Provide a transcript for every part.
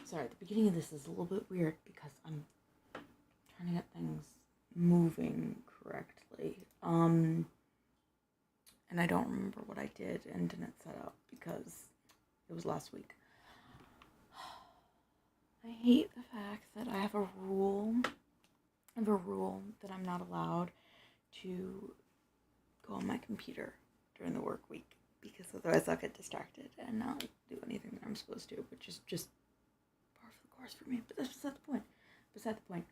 Sorry, the beginning of this is a little bit weird because I'm trying to get things moving correctly. And I don't remember what I did and didn't set up because it was last week. I hate the fact that I have a rule. That I'm not allowed to go on my computer during the work week because otherwise I'll get distracted and not do anything that I'm supposed to, which is just par for the course for me. But that's beside the point.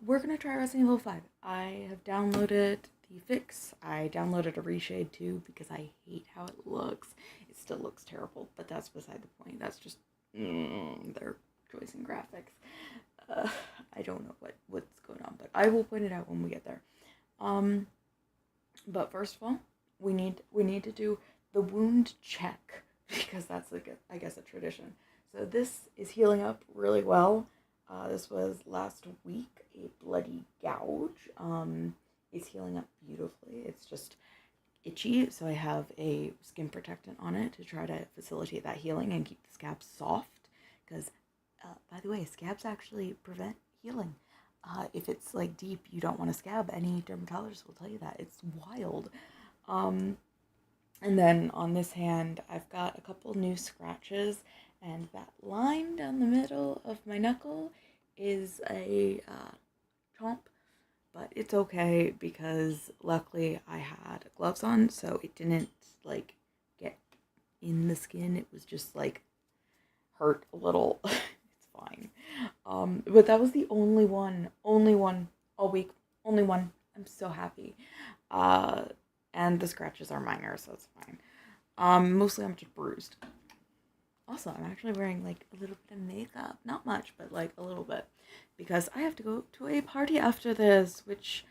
We're gonna try Resident Evil 5. I have downloaded the fix. I downloaded a reshade too because I hate how it looks. It still looks terrible, but that's beside the point. That's just their choice in graphics. I don't know what's going on, but I will point it out when we get there. But first of all, we need to do the wound check because that's like I guess a tradition. So this is healing up really well. This was last week, a bloody gouge. It's healing up beautifully. It's just itchy, so I have a skin protectant on it to try to facilitate that healing and keep the scabs soft. Because, by the way, scabs actually prevent healing. If it's like deep, you don't want a scab. Any dermatologist will tell you that. It's wild. And then on this hand, I've got a couple new scratches, and that line down the middle of my knuckle is a chomp, but it's okay because luckily I had gloves on, so it didn't like get in the skin. It was just like hurt a little. It's fine. But that was the only one all week. Only one. I'm so happy. And the scratches are minor, so it's fine. Mostly I'm just bruised. Also, I'm actually wearing like a little bit of makeup. Not much, but like a little bit. Because I have to go to a party after this, which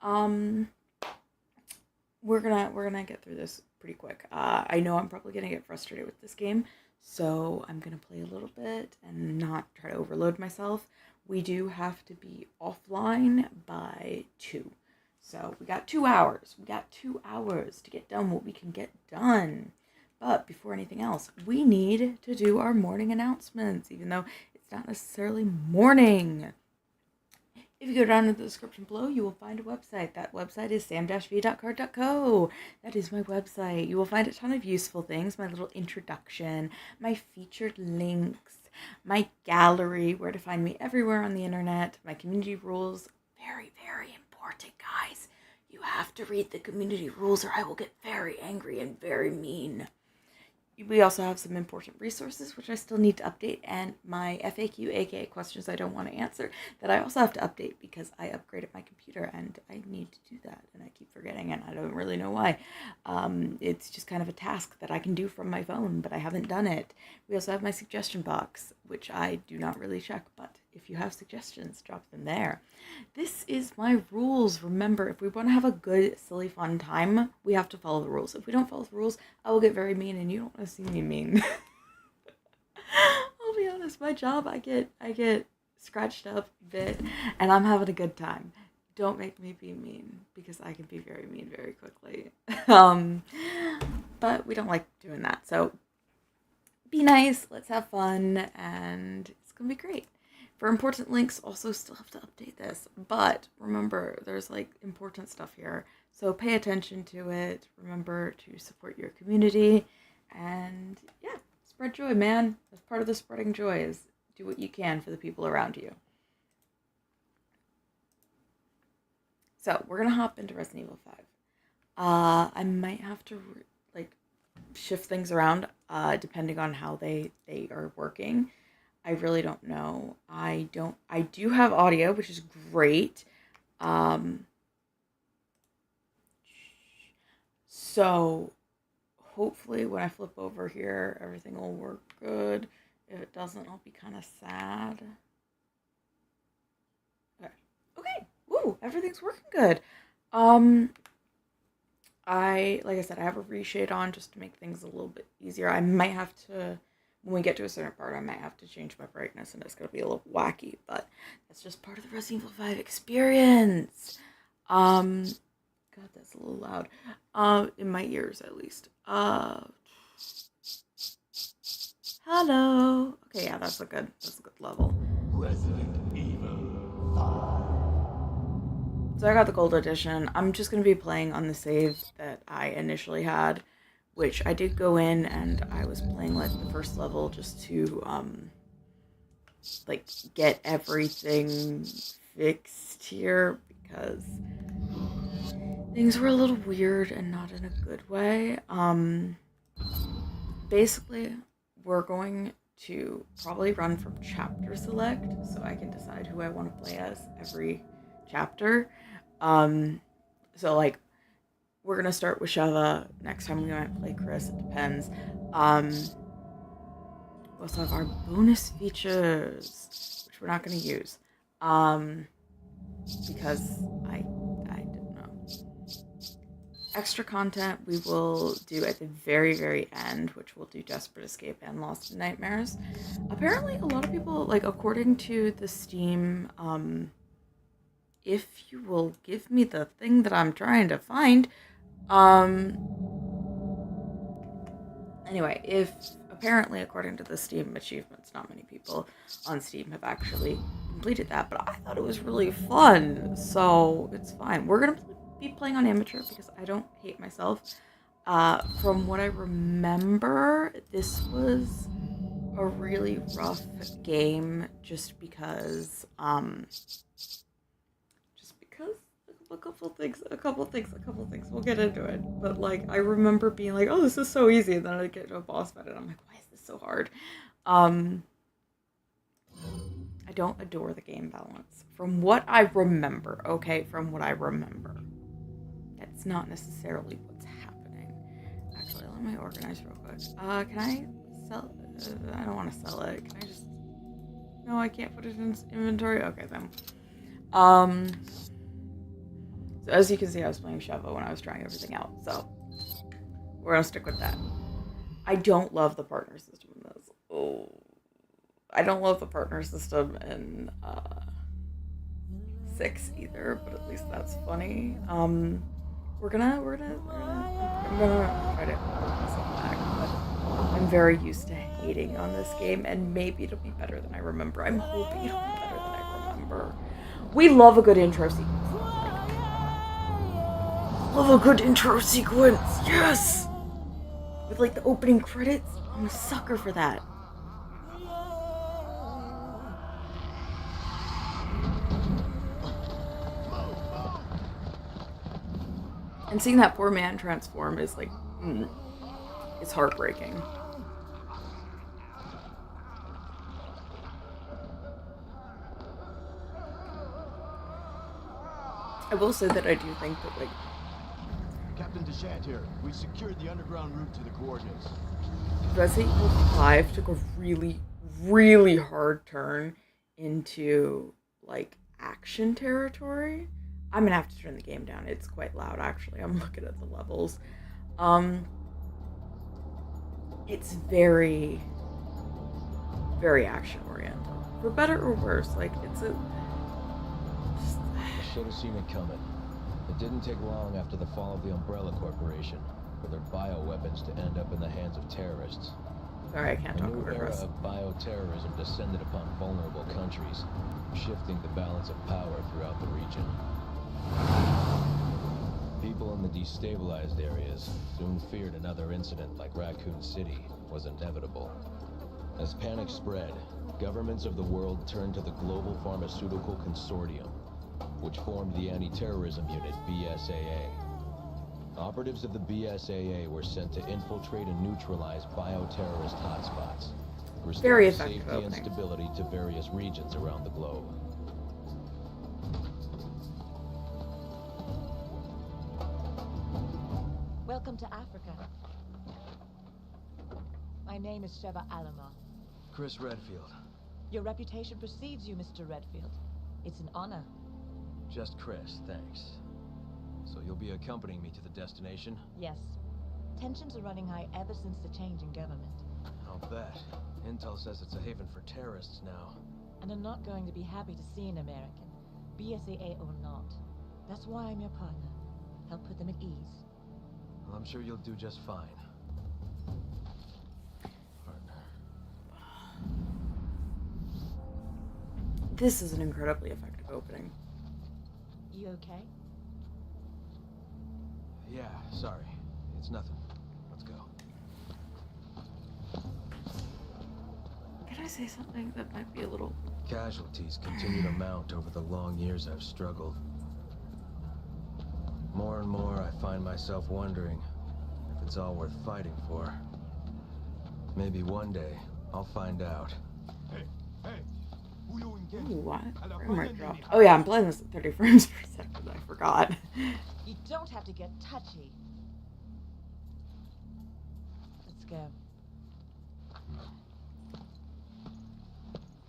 we're gonna get through this pretty quick. I know I'm probably gonna get frustrated with this game, so I'm gonna play a little bit and not try to overload myself. We do have to be offline by 2. So we got 2 hours. We got 2 hours to get done what we can get done. But before anything else, we need to do our morning announcements, even though it's not necessarily morning. If you go down in the description below, you will find a website. That website is sam-v.card.co. That is my website. You will find a ton of useful things, my little introduction, my featured links, my gallery, where to find me everywhere on the internet, my community rules. Very, very important, guys. You have to read the community rules or I will get very angry and very mean. We also have some important resources, which I still need to update, and my FAQ, aka questions I don't want to answer, that I also have to update because I upgraded my computer, and I need to do that, and I keep forgetting, and I don't really know why. It's just kind of a task that I can do from my phone, but I haven't done it. We also have my suggestion box, which I do not really check, but if you have suggestions, drop them there. This is my rules. Remember, if we want to have a good, silly, fun time, we have to follow the rules. If we don't follow the rules, I will get very mean, and you don't want to see me mean. I'll be honest, my job, I get scratched up, bit, and I'm having a good time. Don't make me be mean, because I can be very mean very quickly. But we don't like doing that, so be nice, let's have fun, and it's gonna be great. For important links, also still have to update this, but remember, there's like important stuff here, so pay attention to it. Remember to support your community, and yeah, spread joy, man. As part of the spreading joy is do what you can for the people around you. So we're gonna hop into Resident Evil 5. I might have to like shift things around depending on how they are working. I really don't know. I do have audio, which is great. So hopefully when I flip over here, everything will work good. If it doesn't, I'll be kind of sad. Okay. Woo, everything's working good. Like I said, I have a reshade on just to make things a little bit easier. I might have to, when we get to a certain part, I might have to change my brightness, and it's going to be a little wacky, but that's just part of the Resident Evil 5 experience. God, that's a little loud. In my ears, at least. Hello. Okay, yeah, that's a good level. Resident Evil 5. So I got the gold edition. I'm just gonna be playing on the save that I initially had, which I did go in and I was playing like the first level just to like get everything fixed here because things were a little weird and not in a good way. Basically, we're going to probably run from chapter select so I can decide who I want to play as every chapter. Um, so like we're gonna start with Sheva. Next time we might play Chris. It depends. We also have our bonus features, which we're not gonna use, because I don't know. Extra content we will do at the very end, which we'll do Desperate Escape and Lost in Nightmares. Apparently, a lot of people like according to the Steam. If you will give me the thing that I'm trying to find, anyway, if apparently according to the Steam achievements, not many people on Steam have actually completed that, but I thought it was really fun, so it's fine. We're gonna be playing on amateur because I don't hate myself. From what I remember, this was a really rough game just because a couple things. We'll get into it. But like, I remember being like, "Oh, this is so easy," and then I get to a boss fight, and I'm like, "Why is this so hard?" Um, I don't adore the game balance. From what I remember, okay, from what I remember, that's not necessarily what's happening. Actually, let me organize real quick. Can I sell? I don't want to sell it. Can I just? No, I can't put it in inventory. Okay, then. Um. So as you can see, I was playing Sheva when I was trying everything out. So we're gonna stick with that. I don't love the partner system in this. Oh, I don't love the partner system in 6 either, but at least that's funny. I'm gonna try to hold myself back, but I'm very used to hating on this game, and maybe it'll be better than I remember. I'm hoping it'll be better than I remember. We love a good intro sequence. Love a good intro sequence. Yes. With like the opening credits, I'm a sucker for that. And seeing that poor man transform is like, it's heartbreaking. I will say that I do think that like Captain Deshant here. We secured the underground route to the coordinates. Resident Evil 5 took a really hard turn into like action territory. I'm gonna have to turn the game down. It's quite loud actually. I'm looking at the levels. Um it's very action oriented. For better or worse. Like it's a I should have seen it coming. It didn't take long after the fall of the Umbrella Corporation for their bioweapons to end up in the hands of terrorists. Sorry, I can't A talk new over era Chris. of bioterrorism descended upon vulnerable countries, shifting the balance of power throughout the region. People in the destabilized areas soon feared another incident like Raccoon City was inevitable. As panic spread, governments of the world turned to the Global Pharmaceutical Consortium, which formed the anti-terrorism unit BSAA. Operatives of the BSAA were sent to infiltrate and neutralize bioterrorist hotspots, restoring safety and stability to various regions around the globe. Welcome to Africa. My name is Sheva Alama. Chris Redfield. Your reputation precedes you, Mr. Redfield. It's an honor. Just Chris, thanks. So you'll be accompanying me to the destination? Yes. Tensions are running high ever since the change in government. I'll bet. Intel says it's a haven for terrorists now. And I'm not going to be happy to see an American, BSAA or not. That's why I'm your partner. Help put them at ease. Well, I'm sure you'll do just fine. Partner. This is an incredibly effective opening. You okay? Yeah, sorry. It's nothing. Let's go. Can I say something that might be a little... Casualties continue to mount over the long years I've struggled. More and more, I find myself wondering if it's all worth fighting for. Maybe one day, I'll find out. Ooh, what? Frame rate dropped. Oh yeah, I'm playing this at 30 frames per second. I forgot. You don't have to get touchy. Let's go.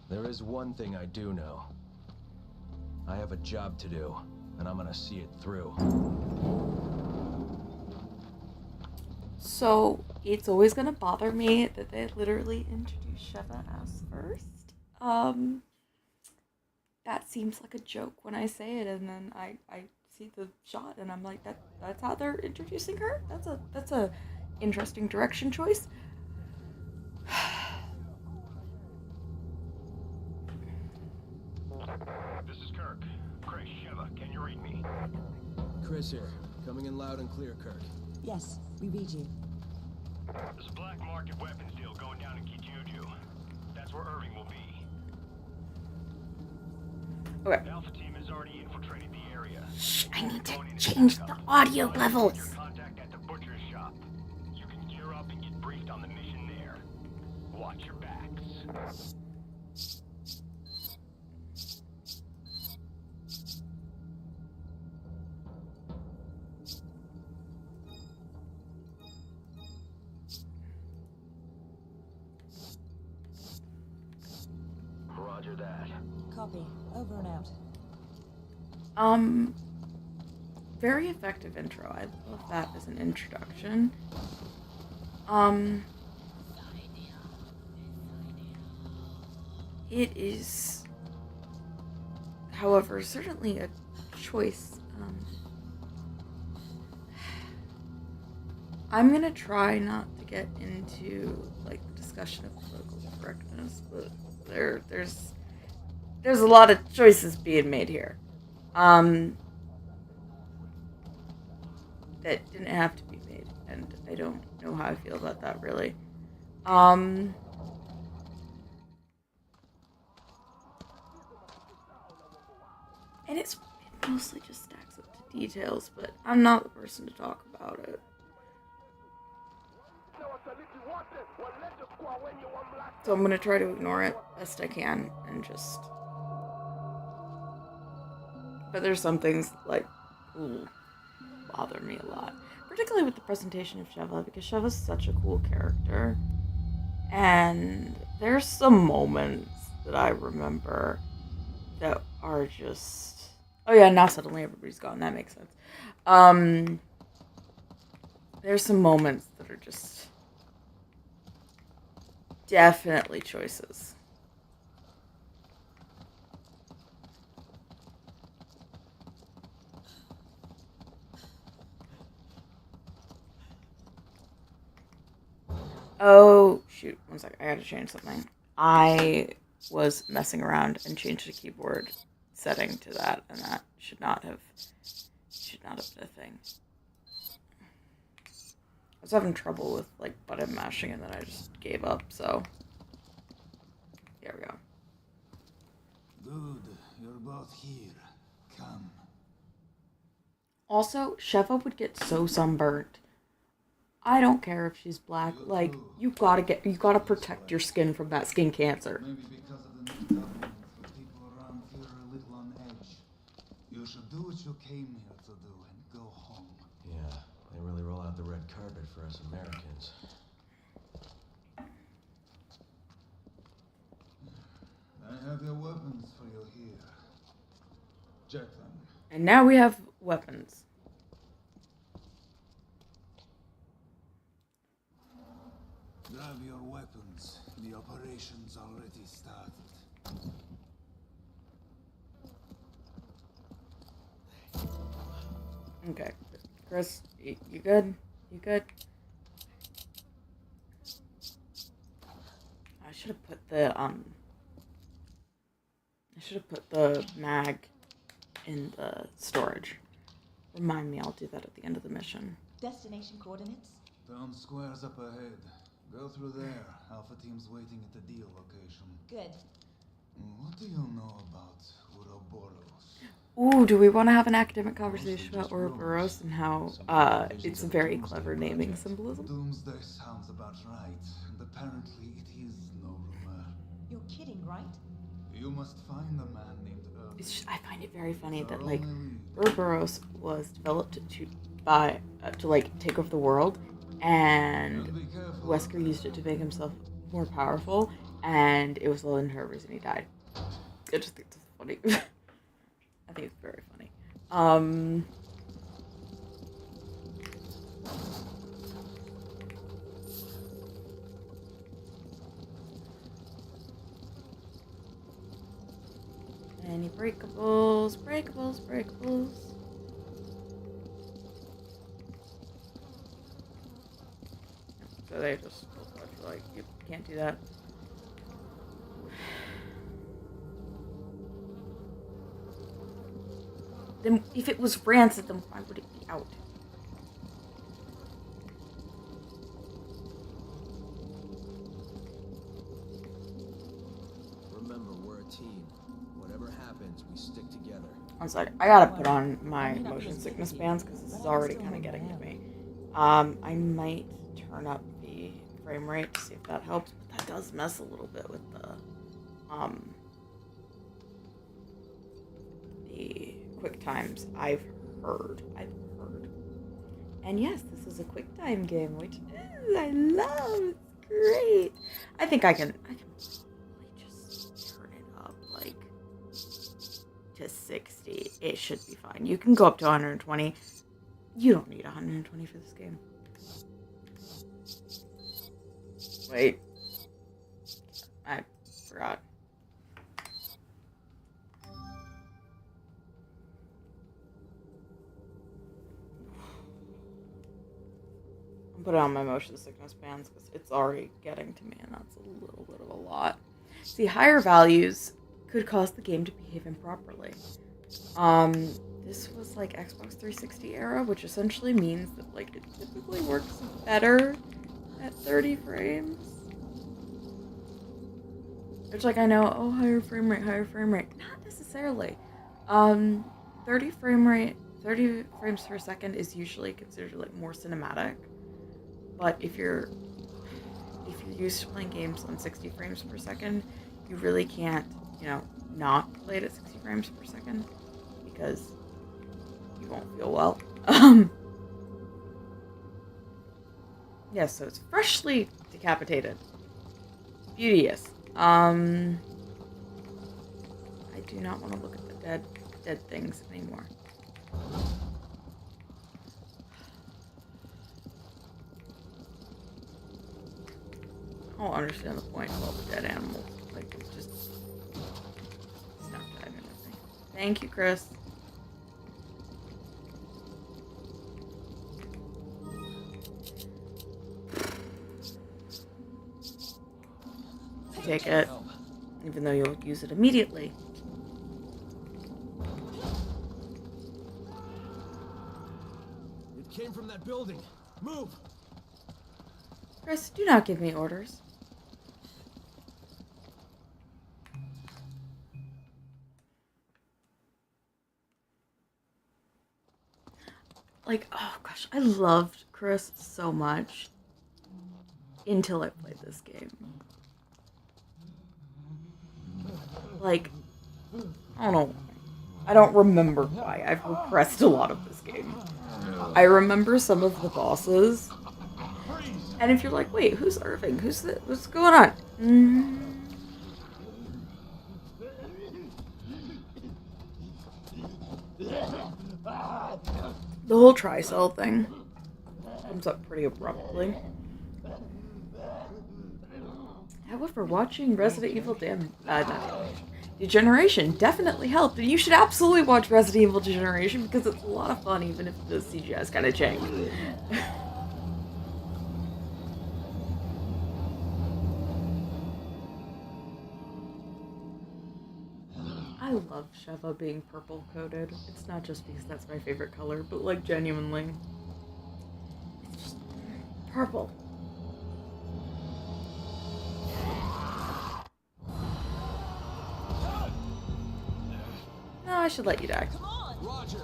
There is one thing I do know. I have a job to do, and I'm gonna see it through. So, it's always gonna bother me that they literally introduce Sheva as first. That seems like a joke when I say it, and then I see the shot, and I'm like, that's how they're introducing her? That's a interesting direction choice. This is Kirk. Chris, Sheva, can you read me? Chris here. Coming in loud and clear, Kirk. Yes, we read you. There's a black market weapons deal going down in Kijuju. That's where Irving will be. Okay. The Alpha team has already infiltrated the area. Shh, I need to change the audio levels. Your contact at the butcher's shop. You can gear up and get briefed on the mission there. Watch your backs. Roger that. Copy. Over and out. Very effective intro. I love that as an introduction. It is, however, certainly a choice. I'm gonna try not to get into like discussion of political correctness, but there's a lot of choices being made here. That didn't have to be made, and I don't know how I feel about that really. And it mostly just stacks up to details, but I'm not the person to talk about it. So I'm gonna try to ignore it best I can and just... But there's some things like, ooh, bother me a lot. Particularly with the presentation of Sheva, because Sheva's such a cool character. And there's some moments that I remember that are just... Oh yeah, now suddenly everybody's gone. That makes sense. There's some moments that are just... definitely choices. Oh, shoot. One sec. I gotta change something. I was messing around and changed the keyboard setting to that, and that should not have been a thing. I was having trouble with, like, button mashing, and then I just gave up, so... There we go. Good, you're both here. Come. Also, Sheva would get so sunburnt. I don't care if she's black. Like, you gotta protect your skin from that skin cancer. Maybe because of the new government, the people around here are a little on edge. You should do what you came here to do and go home. Yeah, they really roll out the red carpet for us Americans. I have your weapons for you here. Check them. And now we have weapons. Grab your weapons. The operation's already started. Okay. Chris, you good? You good? I should have put the, I should have put the mag in the storage. Remind me, I'll do that at the end of the mission. Destination coordinates? Town square's up ahead. Go through there. Alpha team's waiting at the deal location. Good. What do you know about Ouroboros? Ooh, do we want to have an academic conversation about Ouroboros and how it's a very clever naming symbolism? Doomsday sounds about right, and apparently it is no rumor. You're kidding, right? You must find a man named I find it very funny that like Ouroboros was developed to like take over the world, and Wesker used it to make himself more powerful, and it was low in her reason he died. I just think it's funny. I think it's very funny. Any breakables? So they just like, you can't do that. Then, if it was rancid, then why would it be out? Remember, we're a team. Whatever happens, we stick together. One second. I gotta put on my motion sickness bands because this is already kind of getting to me. I might turn up the frame rate to see if that helps, but that does mess a little bit with the quick times. I've heard. And yes, this is a quick time game, which I love. It's great. I think I can probably just turn it up like to 60. It should be fine. You can go up to 120. You don't need 120 for this game. Wait. I forgot. I'm putting on my motion sickness bands because it's already getting to me, and that's a little bit of a lot. See, higher values could cause the game to behave improperly. This was like Xbox 360 era, which essentially means that like it typically works better at 30 frames. Which, like, I know, oh, higher frame rate. Not necessarily. 30 frames per second is usually considered like more cinematic. But if you're used to playing games on 60 frames per second, you really can't, not play it at 60 frames per second because you won't feel well. Yeah, so it's freshly decapitated. Beauteous. I do not want to look at the dead things anymore. I don't understand the point of all the dead animals. Like, it's just stop diving with me. Thank you, Chris. Take it, even though you'll use it immediately. It came from that building. Move! Chris, do not give me orders. Like, oh gosh, I loved Chris so much until I played this game. Like, I don't know. I don't remember why. I've repressed a lot of this game. I remember some of the bosses. And if you're like, wait, who's Irving? Who's this? What's going on? The whole Tricell thing comes up pretty abruptly. However, watching Resident Evil Degeneration definitely helped, and you should absolutely watch Resident Evil Degeneration because it's a lot of fun, even if the CGI is kind of changed. love Sheva being purple coated. It's not just because that's my favorite color, but like genuinely. It's just purple. No, I should let you die. Come on! Roger.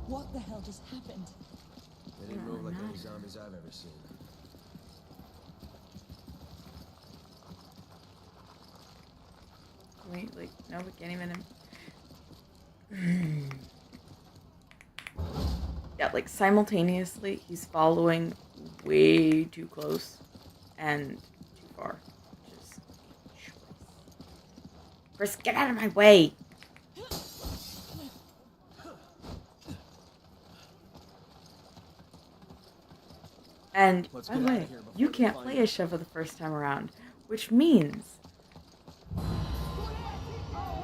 What the hell just happened? They didn't move like any zombies I've ever seen. Wait, like, no, we can't even... Yeah, like, simultaneously, he's following way too close and too far. Just... Chris, get out of my way! And, Let's by the get outta way, here before you they can't find play as Sheva the first time around, which means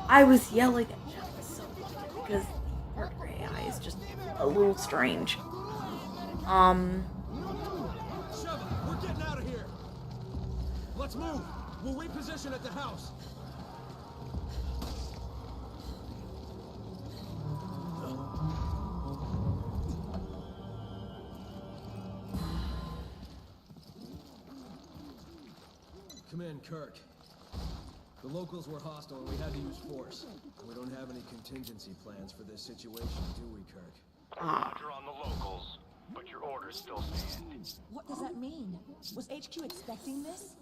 I was yelling at Sheva so much because the partner AI is just a little strange. Sheva, we're getting out of here. Let's move. We'll reposition at the house. Come in, Kirk. The locals were hostile and we had to use force. We don't have any contingency plans for this situation, do we, Kirk? Roger on the locals, but your orders still stand. What does that mean? Was HQ expecting this?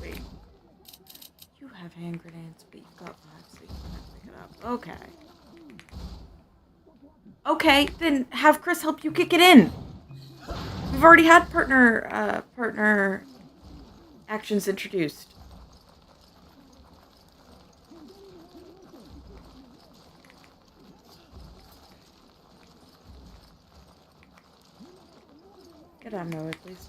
Wait. You have hand grenades, but you've got 5, so you can't pick it up. Okay. Okay, then have Chris help you kick it in. We've already had partner actions introduced. Get out of my way, please.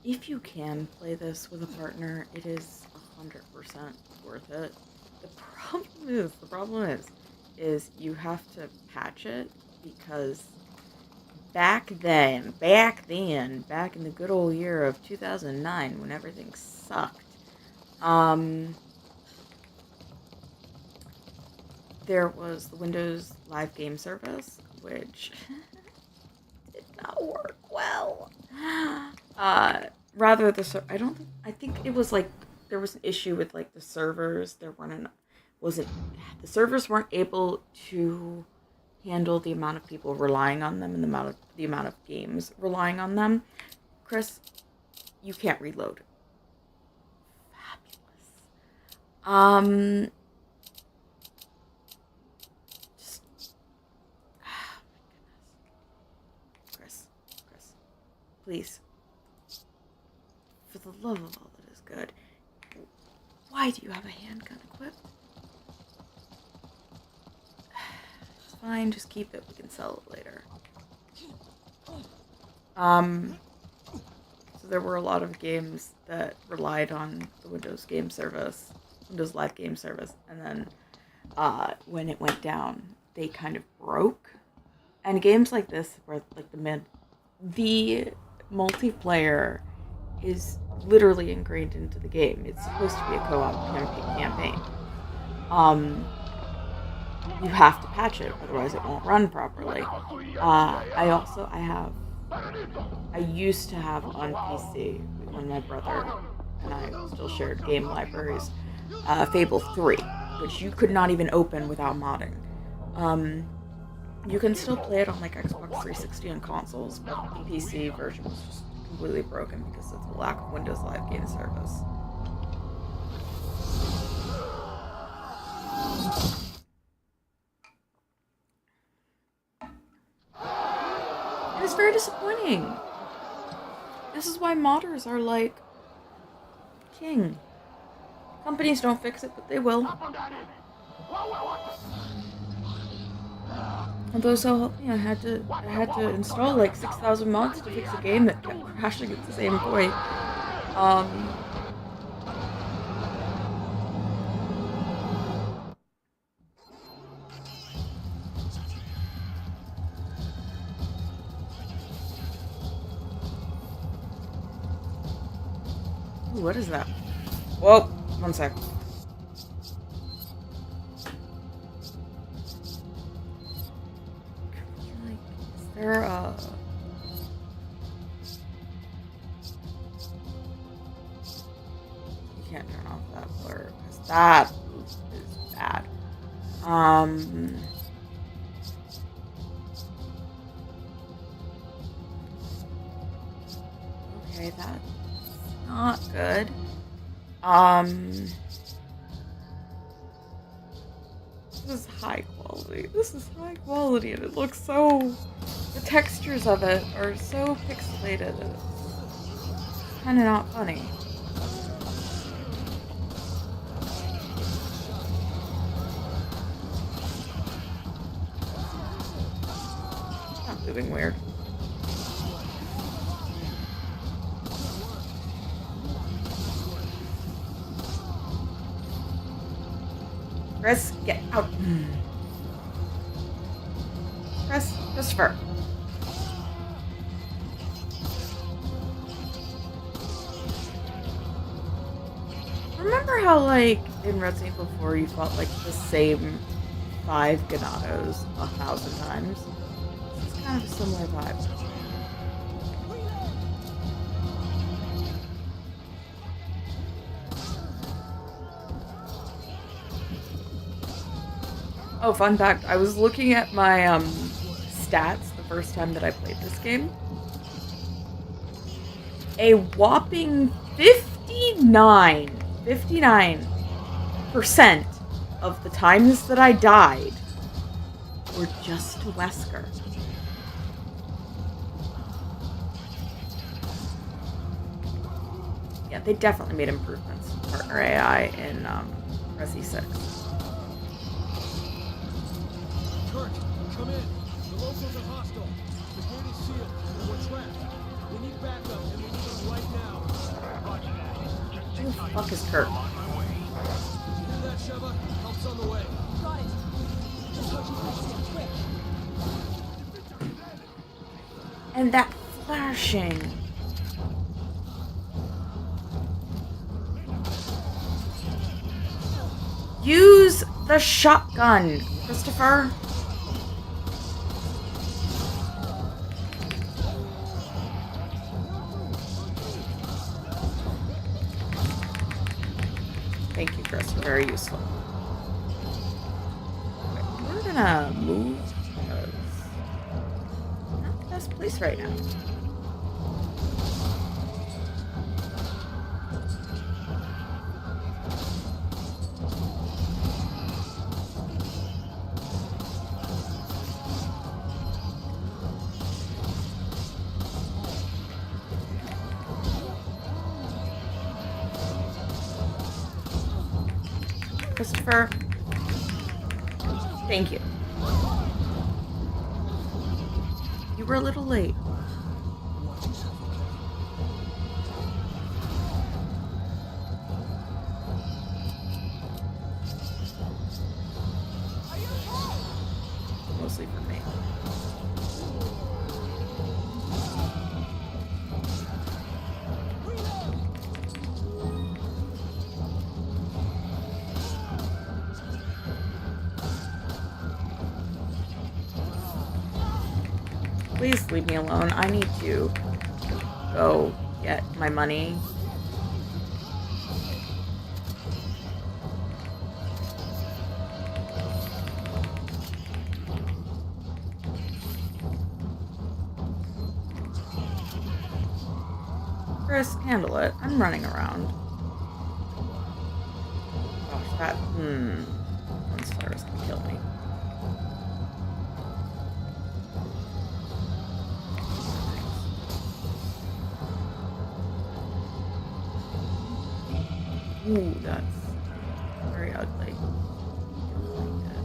If you can play this with a partner, it is 100% worth it. The problem is you have to patch it because back in the good old year of 2009 when everything sucked, there was the Windows Live Game Service, which did not work well. I think it was like there was an issue with like the servers. The servers weren't able to handle the amount of people relying on them and the amount of games relying on them. Chris, you can't reload. Fabulous. Just, oh my goodness. Chris, please. For the love of all that is good, why do you have a handgun equipped? It's fine, just keep it. We can sell it later. So there were a lot of games that relied on the Windows Live Game Service, and then when it went down, they kind of broke. And games like this, where like the multiplayer is literally ingrained into the game. It's supposed to be a co-op campaign. You have to patch it, otherwise it won't run properly. I used to have on PC when my brother and I still shared game libraries, Fable 3, which you could not even open without modding. You can still play it on like Xbox 360 and consoles, but the PC version was just completely broken because of the lack of Windows Live Game Service. It was very disappointing. This is why modders are like king. Companies don't fix it, but they will. Although, so I had to install like 6,000 mods to fix a game that kept crashing at the same point. Ooh, what is that? Whoa, one sec. Is there a... You can't turn off that blur, because that is bad. Okay, that's not good. This is high quality. This is high quality, and it looks so... The textures of it are so pixelated. It's kind of not funny. It's not moving weird. Chris, get out. Christopher. Remember how, like, in Resident Evil 4 you fought, like, the same 5 Ganados 1,000 times? This is kind of a similar vibe. Oh, fun fact, I was looking at my stats the first time that I played this game. A whopping 59% of the times that I died were just to Wesker. Yeah, they definitely made improvements to partner AI in Resi 6. Kirk, come in. The locals are hostile. The gate is sealed, and we're trapped. We need backup, and we need it right now. Roger that. Just Who sit the tight. fuck is Kurt? I'm on my way. You hear that, Sheva? Help's on the way. Got it. Just what you fix it, quick. And that flashing. Use the shotgun, Christopher. Thank you, Chris. You're very useful. Okay, we're gonna move because not the best place right now. Christopher. Thank you. You were a little late. Watch yourself, Mostly for me. Please leave me alone. I need to go get my money. Chris, handle it. I'm running around. Gosh, that... Gunfire's gonna kill me. Ooh, that's very ugly. Don't like it.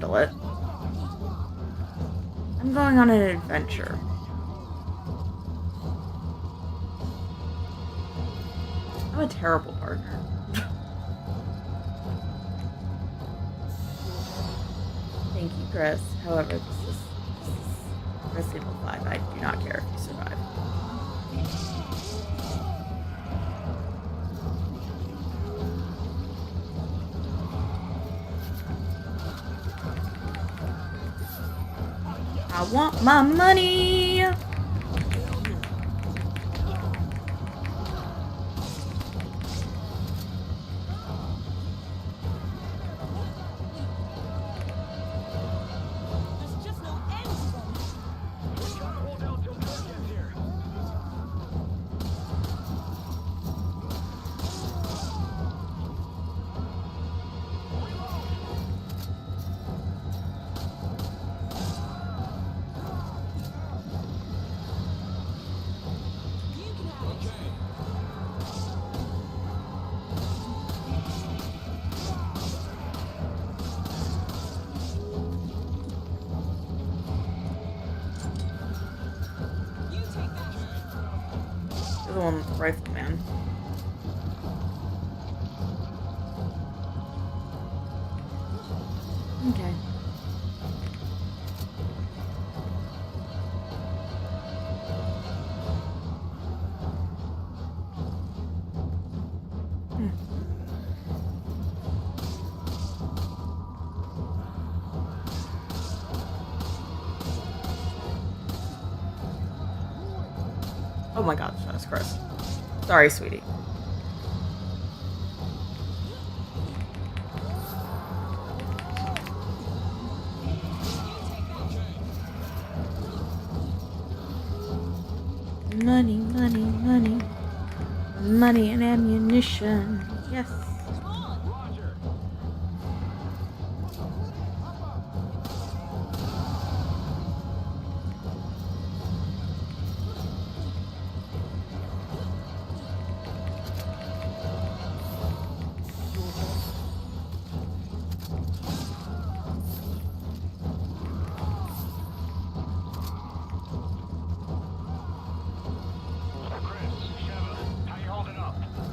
handle it. I'm going on an adventure. I'm a terrible partner. Thank you, Chris. However, this is Resident Evil 5. I do not care if you survive. I want my money! There's just no end to them. Hold out till Kirk gets here. You're the one with the rifle, man. Okay. Oh my god, Jesus Christ. Sorry, sweetie. Money, money, money. Money and ammunition. Yes. Roger.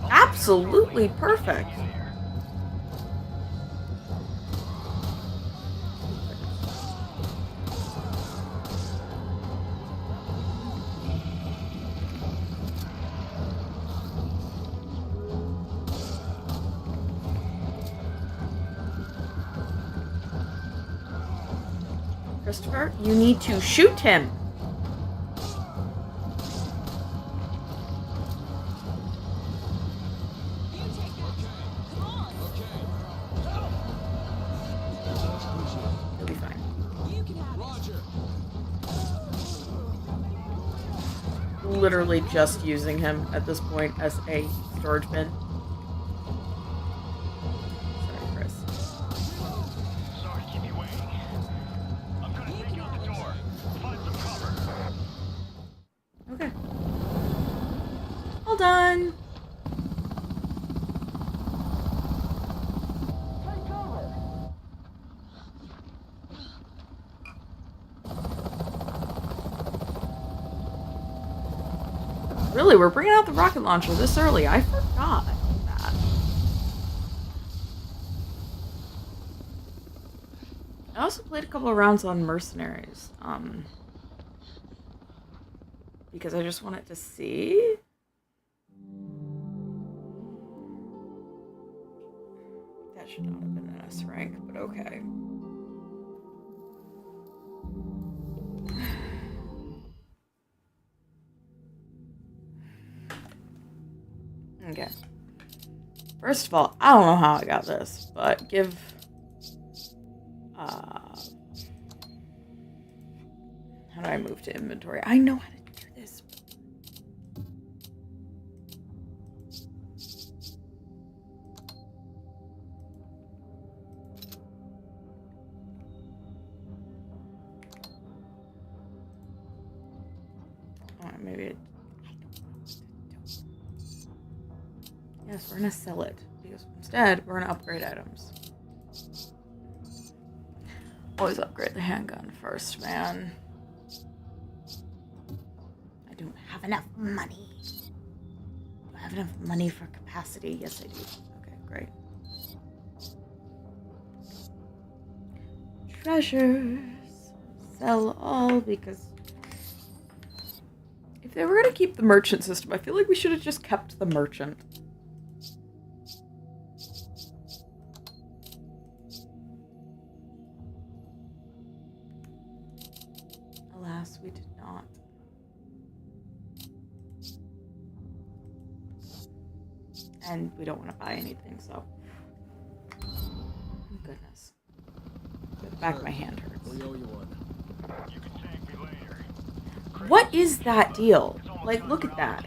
Absolutely perfect. Christopher, you need to shoot him. He'll be fine. Literally just using him at this point as a storage bin. Sorry, Chris. Sorry to keep you waiting. I'm gonna take out the door. Find some cover. Okay. All done. Really, we're bringing out the rocket launcher this early. I forgot that. I also played a couple of rounds on Mercenaries. Because I just wanted to see. That should not have been an S rank, but okay. Okay. First of all, I don't know how I got this, but give... how do I move to inventory? I know how to do this. Alright, maybe it... Yes, we're gonna sell it. Because instead, we're gonna upgrade items. Always upgrade the handgun first, man. I don't have enough money. Do I have enough money for capacity? Yes, I do. Okay, great. Treasures. Sell all because if they were going to keep the merchant system, I feel like we should have just kept the merchant. Alas, we did not. And we don't want to buy anything, so. Oh, goodness. The back of my hand hurts. We owe you one. You can thank me later. What is that deal? Like, look at that.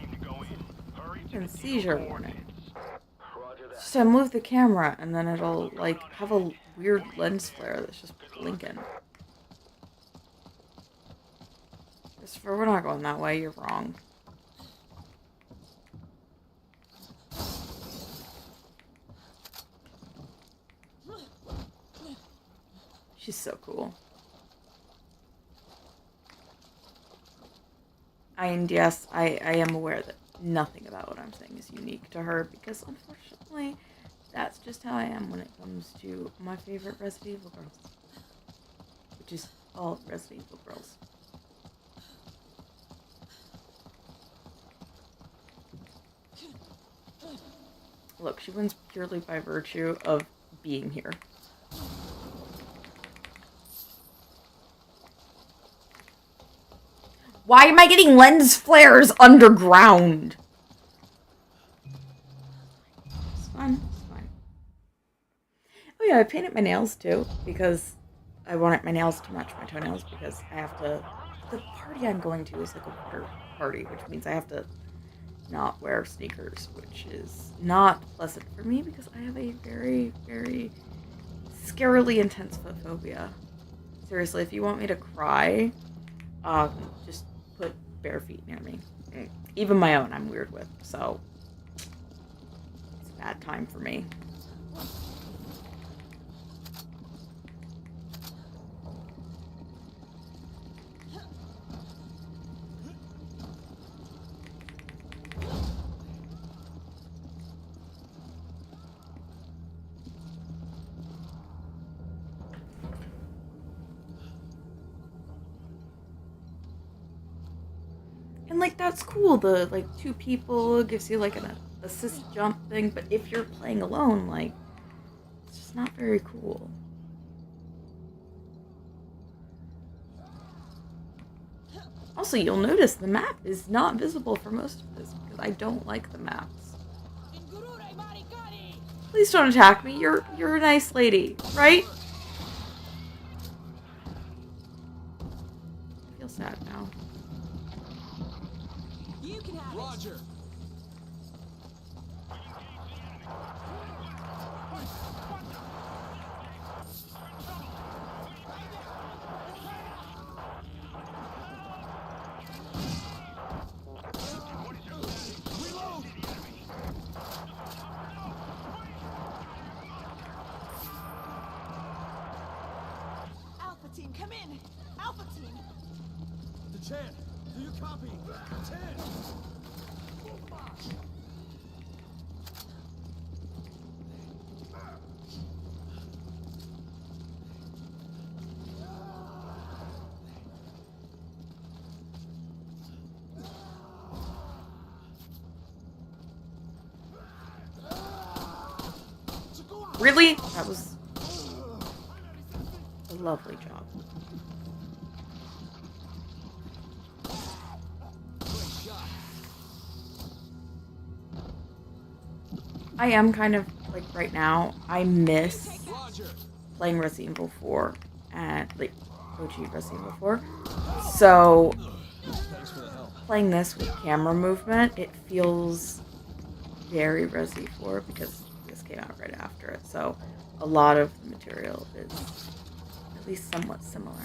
Hurry to And the seizure deal warning. Roger that. Just I move the camera and then it'll, like, have a weird lens flare that's just blinking. Christopher, we're not going that way. You're wrong. She's so cool. And yes, I am aware that nothing about what I'm saying is unique to her because unfortunately, that's just how I am when it comes to my favorite Resident Evil girls. Which is all Resident Evil girls. Look, she wins purely by virtue of being here. Why am I getting lens flares underground? It's fine, it's fine. Oh yeah, I painted my nails too, because I wanted my nails to match my toenails, because I have to... The party I'm going to is like a water party, which means I have to not wear sneakers, which is not pleasant for me, because I have a very, very scarily intense foot phobia. Seriously, if you want me to cry, just put bare feet near me. Even my own I'm weird with, so it's a bad time for me. And, like, that's cool, the, like, 2 people gives you, like, an assist jump thing, but if you're playing alone, like, it's just not very cool. Also, you'll notice the map is not visible for most of this, because I don't like the maps. Please don't attack me, you're a nice lady, right? I feel sad now. You can have Roger. Alpha team, come in! Alpha team! Chan, do you copy? Chan! Really? That was a lovely job. I am kind of, like, right now, I miss playing Resident Evil 4 and, like, OG Resident Evil 4. So, playing this with camera movement, it feels very Resident Evil 4 because this came out right after it. So, a lot of the material is at least somewhat similar.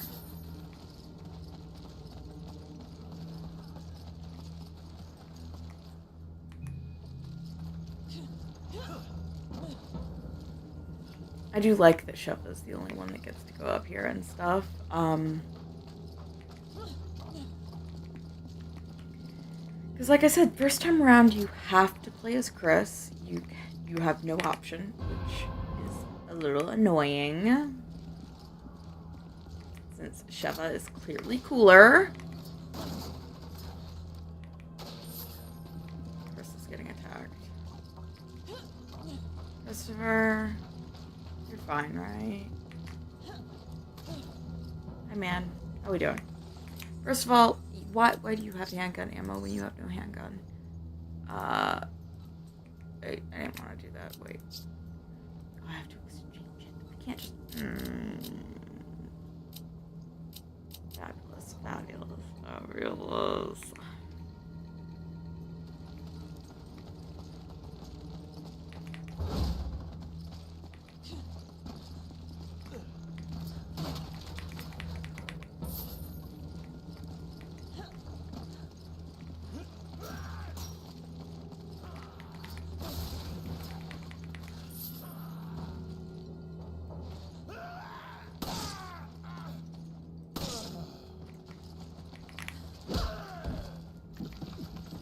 I do like that Shefa's the only one that gets to go up here and stuff. Because like I said, first time around you have to play as Chris. You have no option, which is a little annoying. Since Shefa is clearly cooler. Chris is getting attacked. Christopher, you're fine, right? Hi, man. How we doing? First of all, why do you have handgun ammo when you have no handgun? I didn't want to do that. Wait. Oh, I have to exchange it. I can't just... Fabulous, fabulous, fabulous.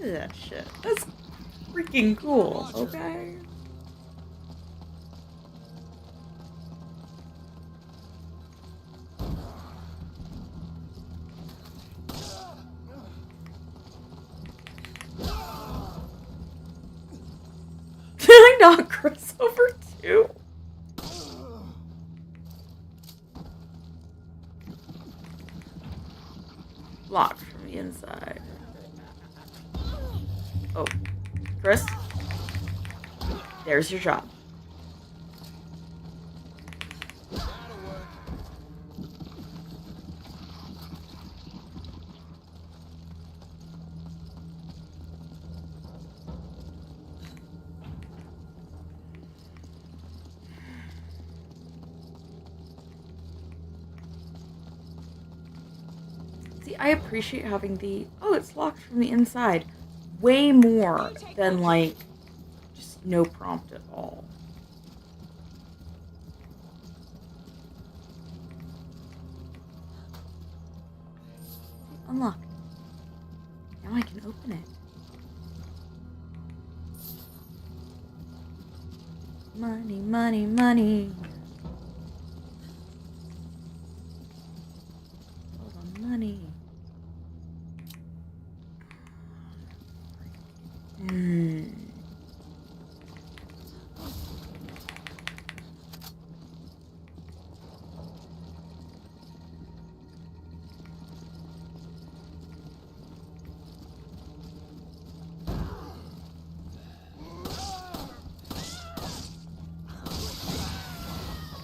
Look at that shit. That's freaking cool, okay? Did I knock Chris over too? Locked from the inside. Oh, Chris, there's your job. See, I appreciate having the, oh, it's locked from the inside. Way more than, like, just no prompt at all. Unlocked. Now I can open it. Money, money, money. All the money.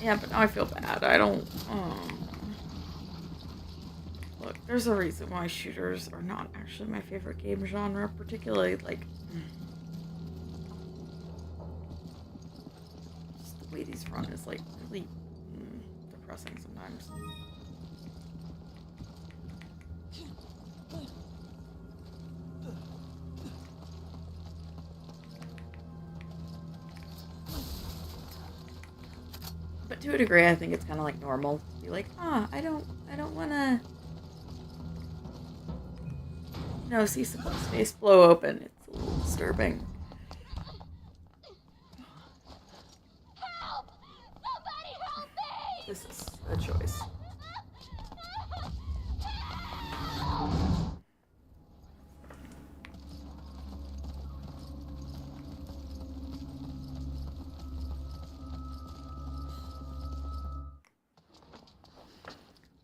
Yeah, but now I feel bad. I don't... Look, there's a reason why shooters are not actually my favorite game genre, particularly, like... Just the way these run is, like, really depressing sometimes. But to a degree, I think it's kind of like normal to be like, I don't want to, see some space blow open. It's a little disturbing. Help! Somebody help me! This is a choice.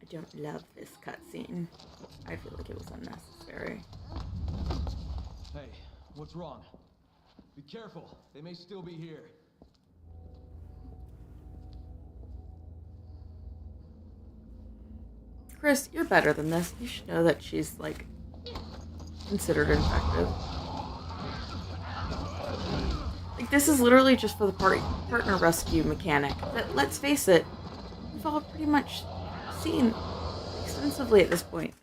I don't love this cutscene. I feel like it was unnecessary. Hey, what's wrong? Be careful. They may still be here. Chris, you're better than this. You should know that she's, like, considered infected. Like, this is literally just for the partner rescue mechanic. That, let's face it, we've all pretty much seen extensively at this point.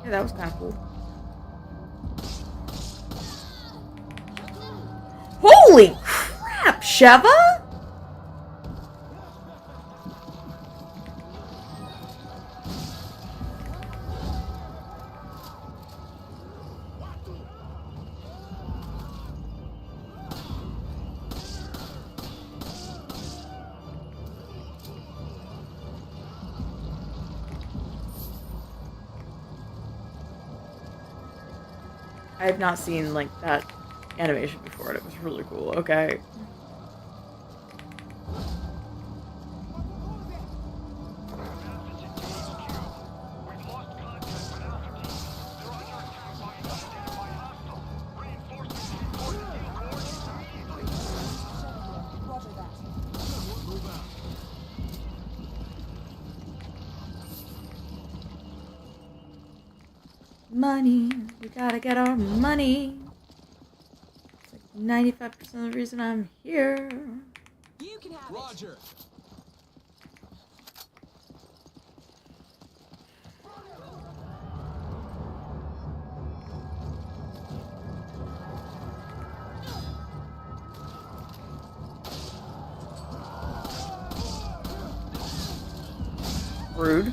Yeah, that was kind of cool. Holy crap, Sheva! I have not seen like that animation before, and it was really cool. Okay. We've lost contact with Alpha Team. They're under attack by an unidentified hostile. Reinforcements report to field coordinates immediately. Roger that. Move out. Money. We gotta get our money. It's like 95% of the reason I'm here. You can have it. Roger. Rude.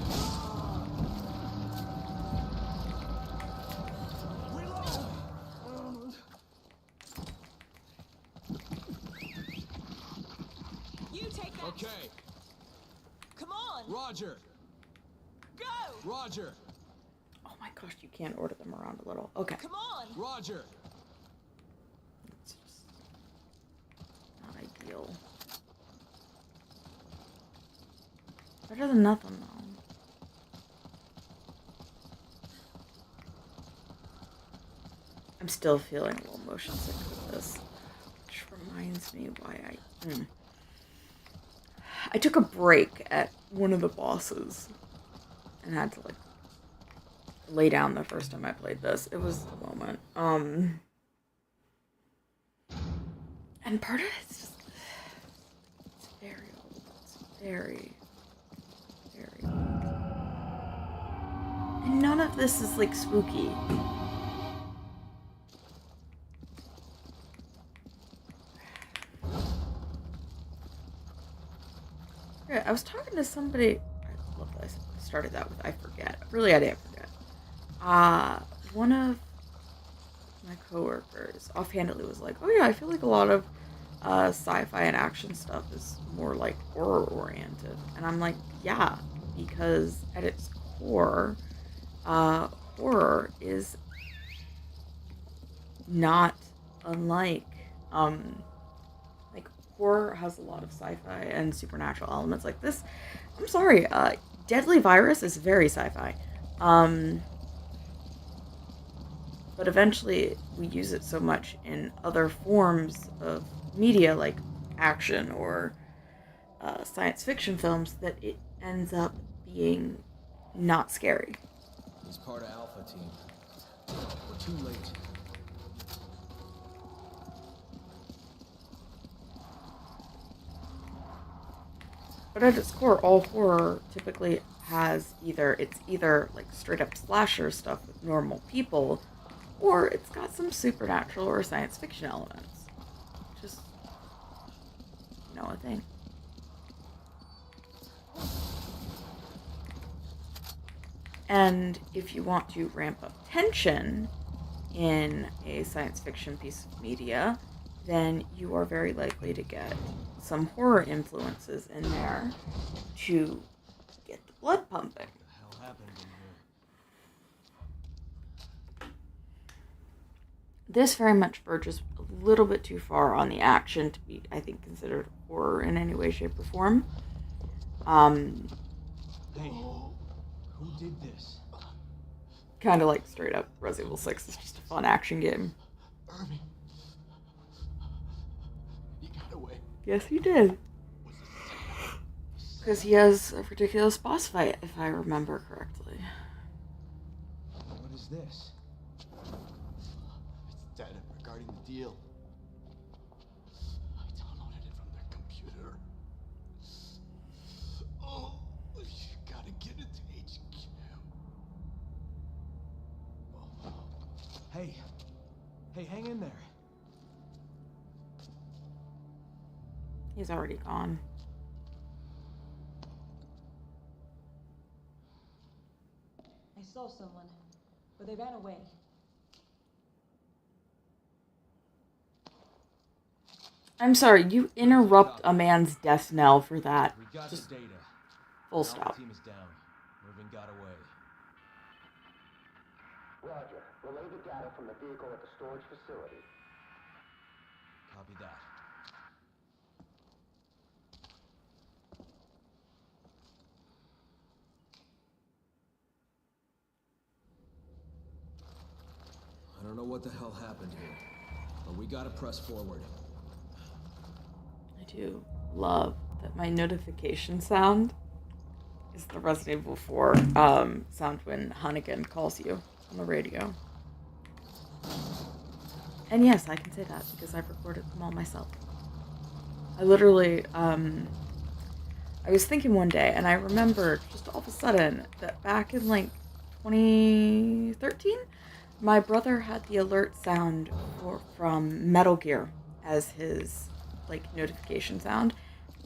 You take that. Okay. Come on. Roger. Go. Roger. Oh my gosh, you can't order them around a little. Okay. Come on. Roger. It's just not ideal. Better than nothing, though. I'm still feeling a little motion sick with this, which reminds me why I took a break at one of the bosses and had to like lay down the first time I played this. It was a moment. And part of it's just it's very old. It's very, very old. And none of this is like spooky. Yeah, I was talking to somebody. I love that I started that with I forget. Really, I didn't forget. One of my coworkers offhandedly was like, "Oh yeah, I feel like a lot of sci-fi and action stuff is more like horror oriented," and I'm like, "Yeah, because at its core, horror is not unlike like horror has a lot of sci-fi and supernatural elements like this. I'm sorry, Deadly Virus is very sci-fi. But eventually we use it so much in other forms of media like action or science fiction films that it ends up being not scary. He's part of Alpha Team. We're too late. But at its core, all horror typically has it's either like straight up slasher stuff with normal people, or it's got some supernatural or science fiction elements. Just, a thing. And if you want to ramp up tension in a science fiction piece of media, then you are very likely to get some horror influences in there to get the blood pumping. What the hell happened in here? This very much verges a little bit too far on the action to be, I think, considered horror in any way, shape, or form. Hey, who did this? Kind of like straight up Resident Evil 6 is just a fun action game. Irving. He got away. Yes, he did. Because he has a ridiculous boss fight, if I remember correctly. What is this? It's data regarding the deal. I downloaded it from their computer. Oh, you gotta get it to HQ. Hey. Hey, hang in there. He's already gone. I saw someone, but they ran away. I'm sorry, you interrupt a man's death knell for that. We got Just the data. full Alpha stop. team is down. Mervyn got away. Roger. Relay the data from the vehicle at the storage facility. Copy that. I don't know what the hell happened here, but we gotta press forward. I do love that my notification sound is the Resident Evil 4 sound when Hannigan calls you on the radio. And yes, I can say that because I've recorded them all myself. I literally, I was thinking one day, and I remembered just all of a sudden that back in like 2013, my brother had the alert sound from Metal Gear as his like notification sound,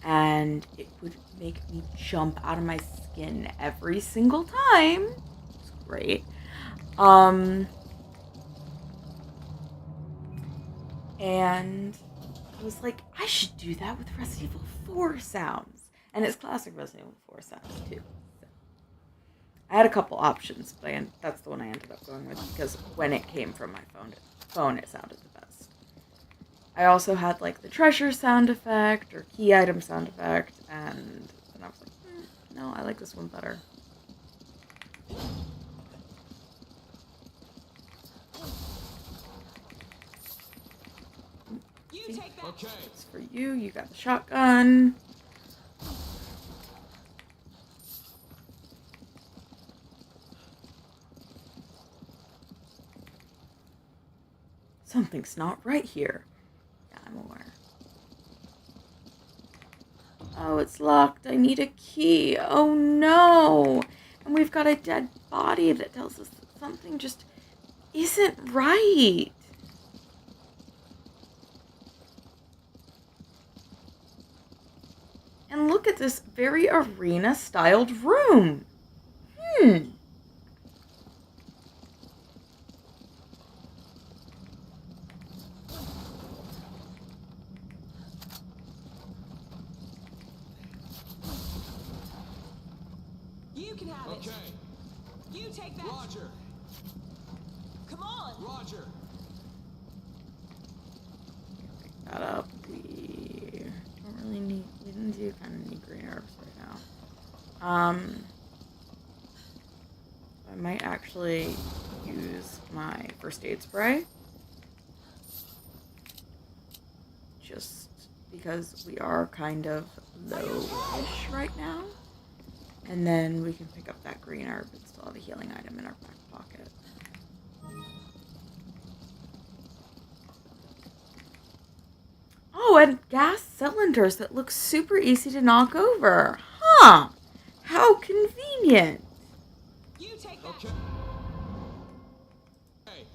and it would make me jump out of my skin every single time. It's great. And I was like, I should do that with Resident Evil 4 sounds. And it's classic Resident Evil 4 sounds, too. So, I had a couple options, but that's the one I ended up going with, because when it came from my phone, it sounded the best. I also had, like, the treasure sound effect, or key item sound effect, and then I was like, no, I like this one better. Take that. Okay. It's for you. You got the shotgun. Something's not right here. Yeah, I'm aware. Oh, it's locked. I need a key. Oh no. And we've got a dead body that tells us that something just isn't right. And look at this very arena-styled room. You can have Okay. it. You take that. Roger. Come on. Roger. Pick that up. We don't really need. We do kind of need green herbs right now. I might actually use my first aid spray. Just because we are kind of low-ish right now. And then we can pick up that green herb and still have a healing item in our back pocket. Oh, and gas cylinders that look super easy to knock over. Huh. How convenient. You take that. Okay. Hey.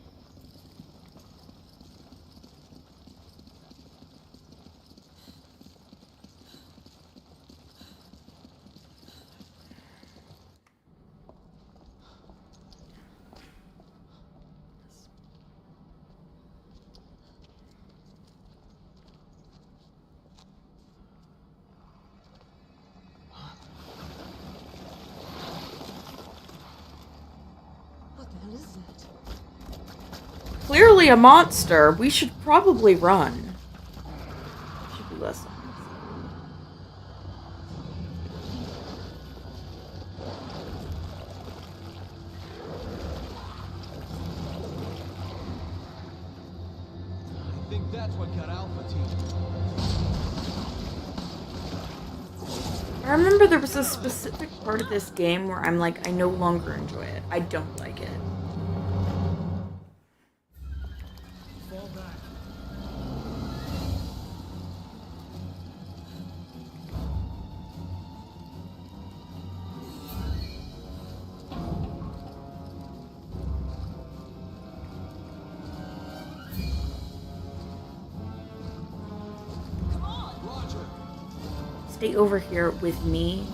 What the hell is that? Clearly a monster. We should probably run. Should be less. I think that's what got Alpha Team. I remember there was a specific part of this game where I'm like, I no longer enjoy it. I don't like it. Fall back. stay over here with me.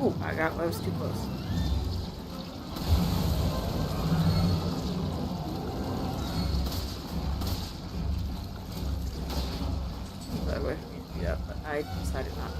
Ooh, I was too close. I wish we yeah, but I decided not to.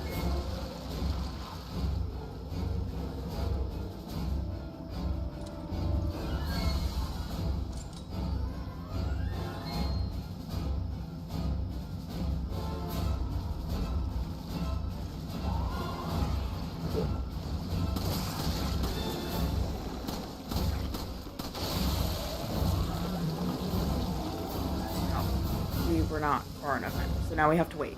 We were not far enough in, so now we have to wait.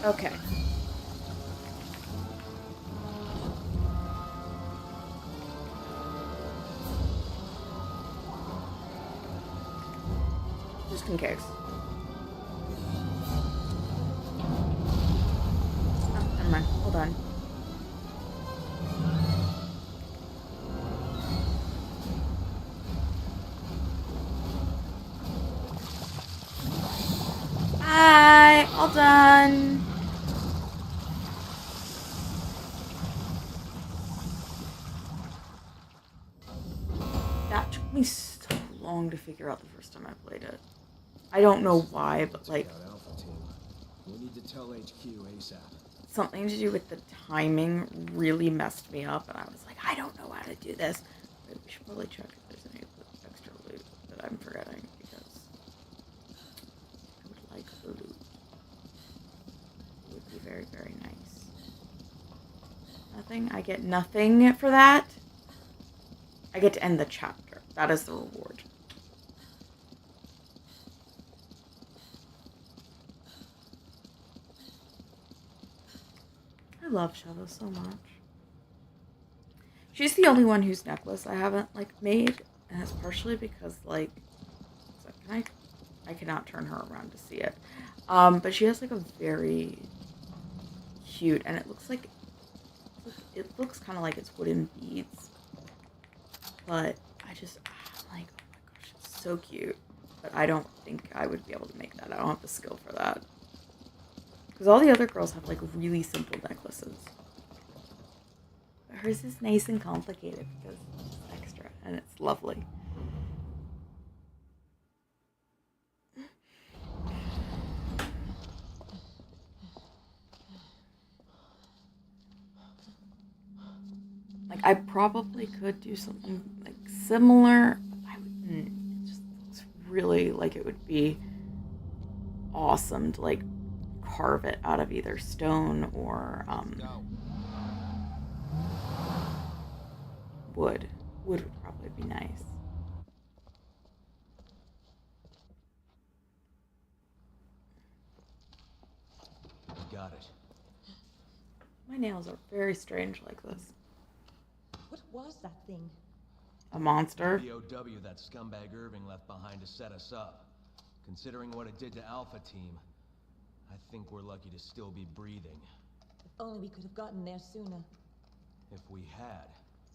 Okay. Just in case. Oh, never mind. Hold on. Bye! All done! That took me so long to figure out the first time I played it. I don't know why, but like... Alpha team. We need to tell HQ ASAP. Something to do with the timing really messed me up, and I was like, I don't know how to do this. But we should probably check if there's any extra loot that I'm forgetting, because I would like the loot. It would be very, very nice. Nothing? I get nothing for that? I get to end the chapter. That is the reward. I love Shadow so much. She's the only one whose necklace I haven't like made, and it's partially because like, I cannot turn her around to see it. But she has like a very cute, and it looks kind of like it's wooden beads. But I'm like, oh my gosh, it's so cute. But I don't think I would be able to make that. I don't have the skill for that. Because all the other girls have like really simple necklaces. But hers is nice and complicated because it's extra and it's lovely. Like I probably could do something like similar. I wouldn't. It just looks really like it would be awesome to like carve it out of either stone or wood. Wood would probably be nice. Got it. My nails are very strange like this. What was that thing? A monster? The OW that scumbag Irving left behind to set us up. Considering what it did to Alpha Team, I think we're lucky to still be breathing. If only we could have gotten there sooner. If we had,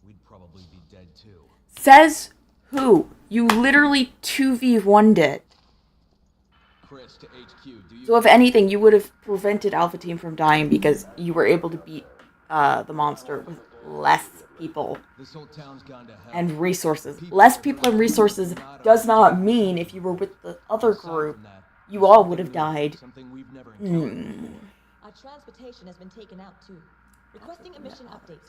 we'd probably be dead too. Says who? You literally 2v1'd it. Chris to HQ, do you... So if anything, you would have prevented Alpha Team from dying because you were able to beat the monster with less people This whole town's gone to hell. and resources. Less people and resources does not mean if you were with the other group, you all would have died. Something we've never encountered. Our transportation has been taken out too. Requesting a mission update.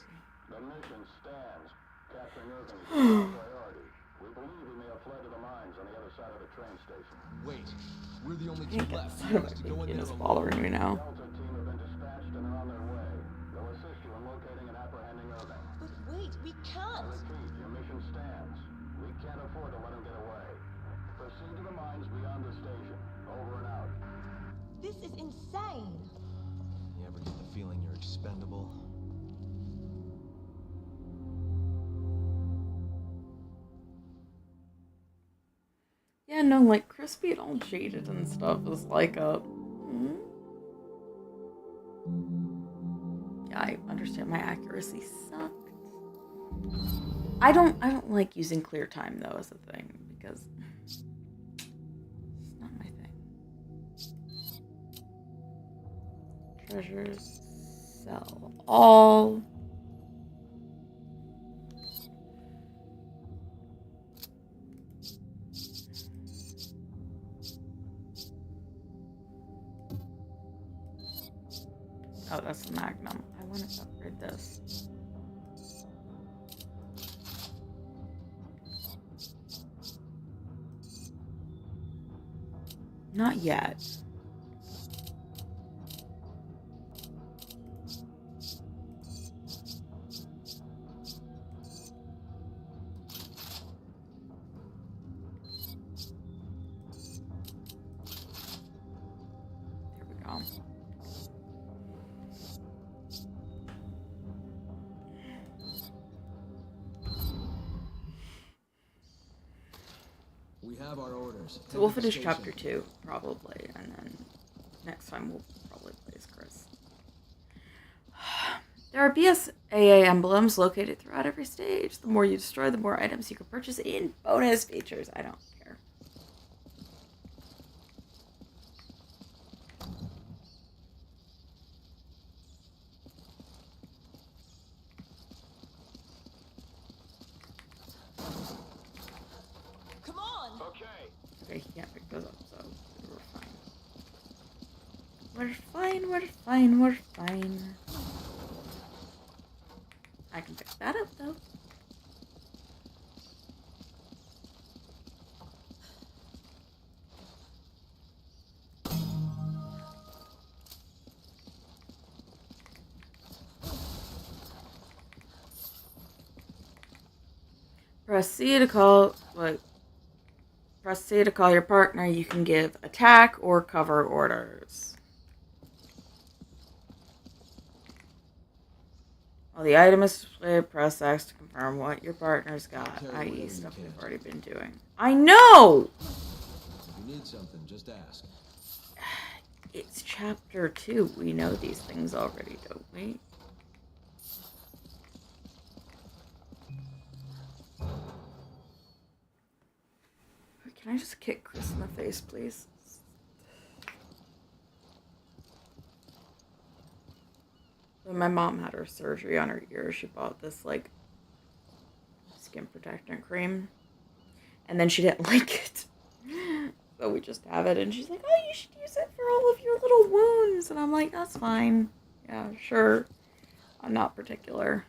The mission stands. Capturing Irving is a priority. We believe he may have fled to the mines on the other side of the train station. Wait, we're the only two left. You want us to go in there It's alone? following me now. Delta team have been dispatched and are on their way. They'll assist you in locating and apprehending Irving. But wait, we I can't! repeat, your mission stands. We can't afford to let him get away. Proceed to the mines beyond the station. Over and out. This is insane! You ever get the feeling you're expendable? Yeah, no, like, Chris being all jaded and stuff is like a... Yeah, I understand my accuracy sucked. I don't like using clear time, though, as a thing, because it's not my thing. Treasures, sell all. Oh, that's the Magnum. I want to upgrade this. Not yet. There we go. We have our orders. So we'll finish chapter 2, probably, and then next time we'll probably play as Chris. There are BSAA emblems located throughout every stage. The more you destroy, the more items you can purchase in bonus features. I don't care. Come on! Okay. Okay, he can't pick those up, so we're fine. We're fine, we're fine, we're fine. I can pick that up, though. Press C to call Press C to call your partner. You can give attack or cover orders. While the item is displayed, press X to confirm what your partner's got, i.e. stuff we've already been doing. I know! If you need something, just ask. It's chapter 2. We know these things already, don't we? Can I just kick Chris in the face, please? When my mom had her surgery on her ear, she bought this, like, skin protectant cream. And then she didn't like it. So we just have it, and she's like, oh, you should use it for all of your little wounds. And I'm like, that's fine. Yeah, sure. I'm not particular.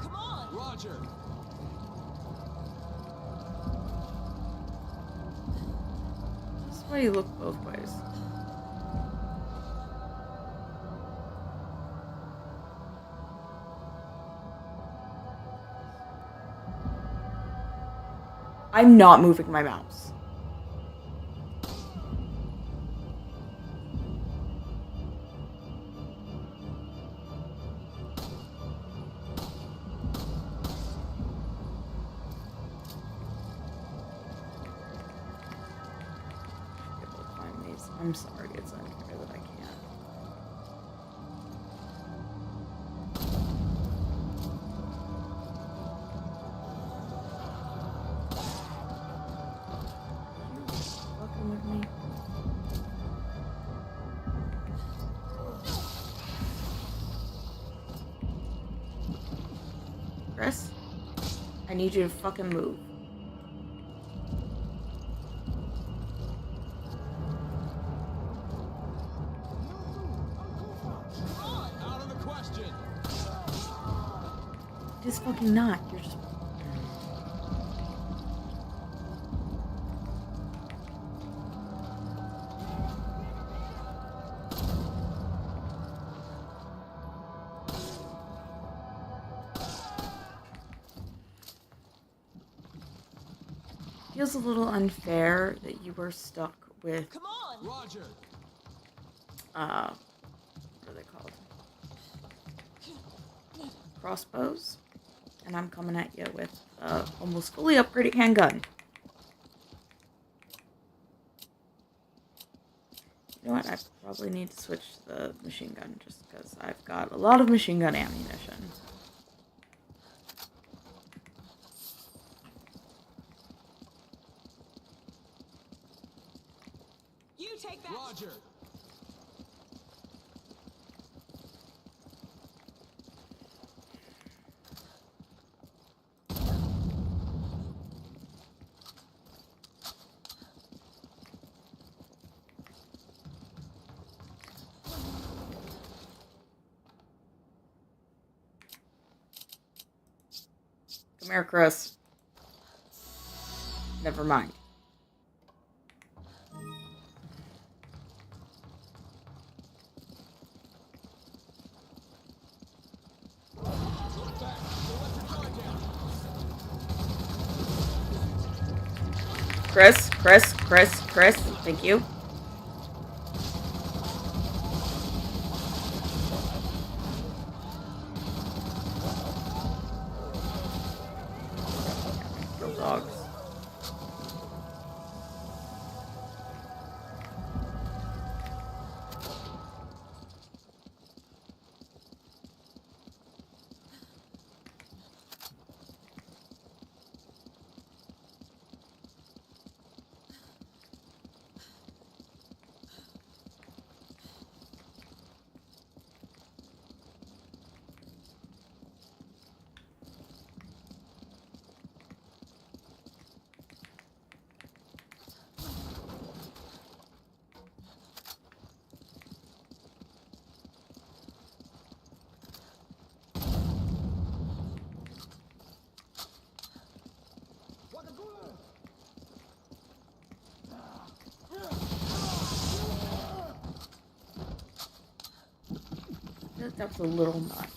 Come on! Roger! This is why you look both ways. I'm not moving my mouse. I'm sorry, it's unfair that I can't. Fucking with me. Chris, I need you to fucking move. Out of the question! It is fucking not. You're just... Feels a little unfair that you were stuck with Roger. What are they called? Crossbows. And I'm coming at you with almost fully upgraded handgun. You know what? I probably need to switch to the machine gun just because I've got a lot of machine gun ammunition. You take that. Roger. Come here, Chris. Never mind. Chris, thank you. Kill dogs. That was a little much.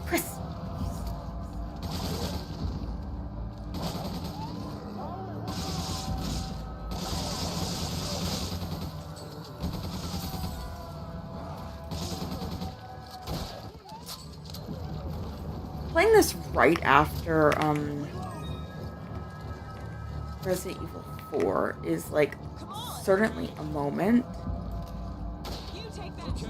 Chris! Playing this right after Resident Evil 4 is like certainly a moment You take that.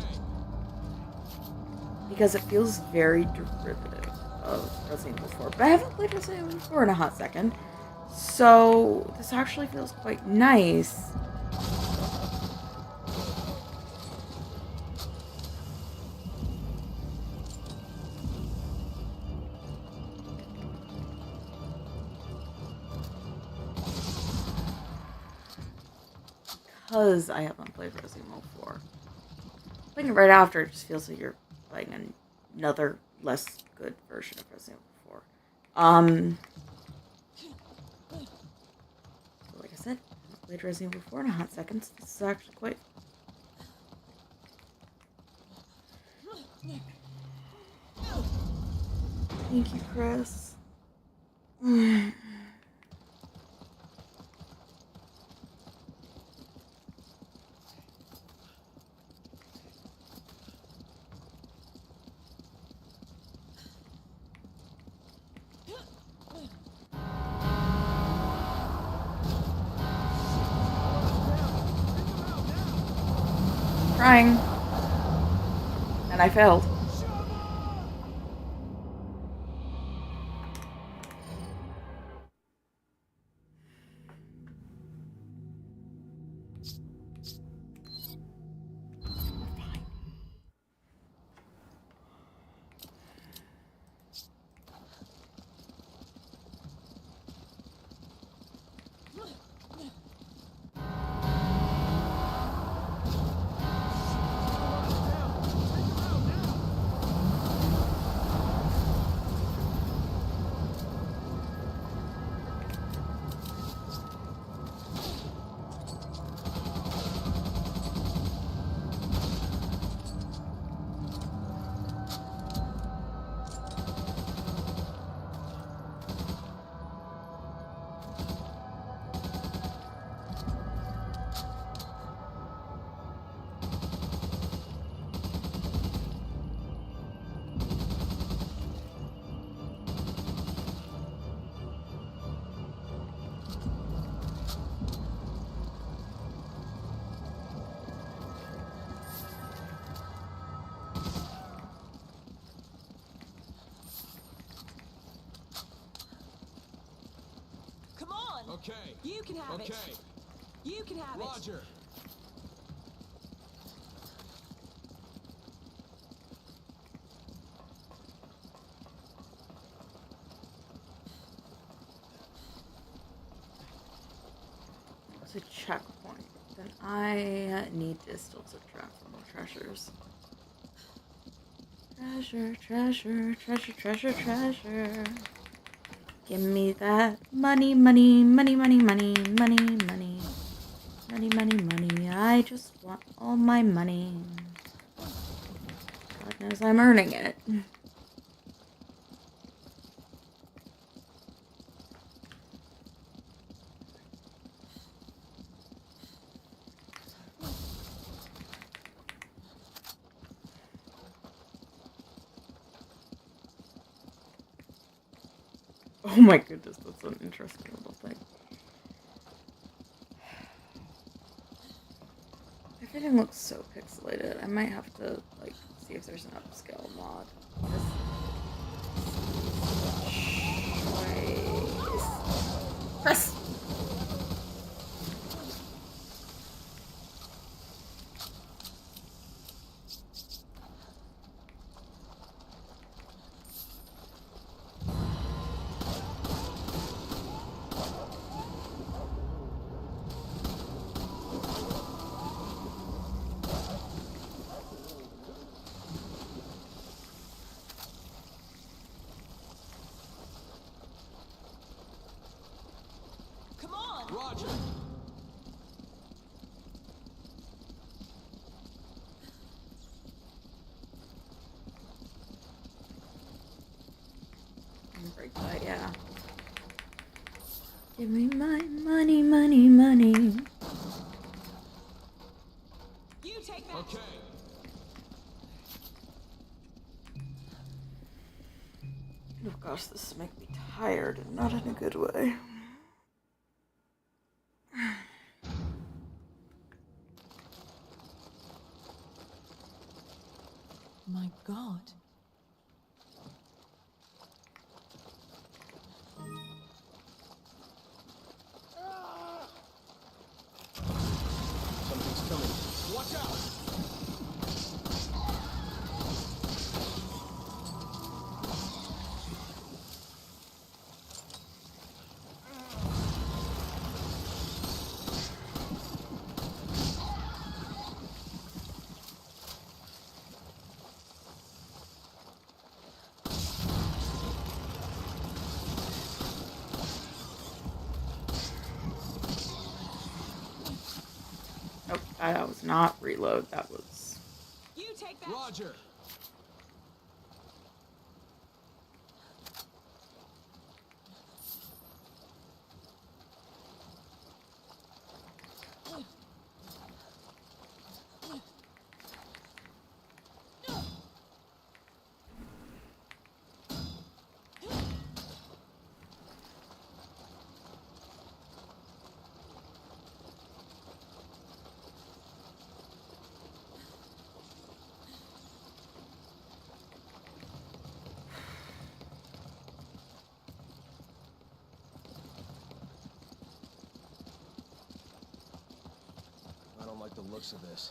because it feels very derivative of Resident Evil 4. But I haven't played Resident Evil 4 in a hot second, so this actually feels quite nice. Because I haven't played Resident Evil 4. Playing it right after, it just feels like you're playing another less good version of Resident Evil 4. So like I said, I haven't played Resident Evil 4 in a hot second, so this is actually quite... Thank you, Chris. Trying. And I failed. Okay. You can have it. Okay. You can have it. Roger. It's a checkpoint. Then I need to still subtract for more treasures. Treasure, treasure, treasure, treasure, treasure. Give me that money, money, money, money, money, money, money. Money, money, money. I just want all my money. God knows I'm earning it. Oh my goodness, that's an interesting little thing. Everything looks so pixelated. I might have to, like, see if there's an upscale mod. Chris! Come on. Roger. Break that, yeah. Give me my money, money, money. You take that. Okay. Oh gosh, this is making me tired and not in a good way. My God. Something's coming. Watch out! Nope, that was not reload, that was... You take that. Roger. I don't like the looks of this.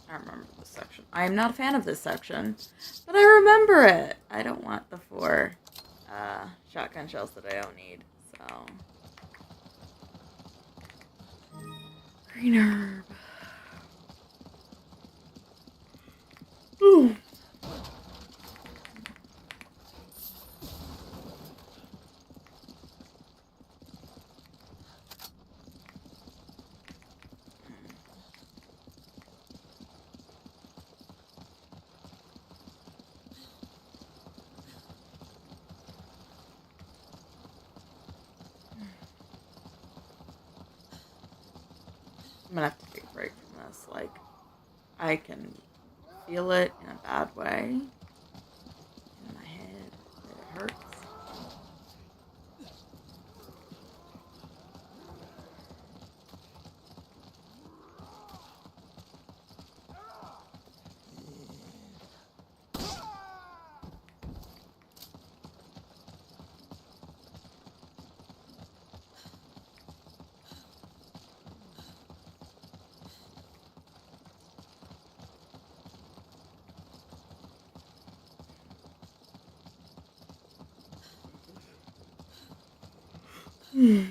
I remember this section. I am not a fan of this section, but I remember it. I don't want the 4 shotgun shells that I don't need, so... Green herb. Ooh. I'm gonna have to take a break from this. Like, I can feel it in a bad way in my head that it hurts. You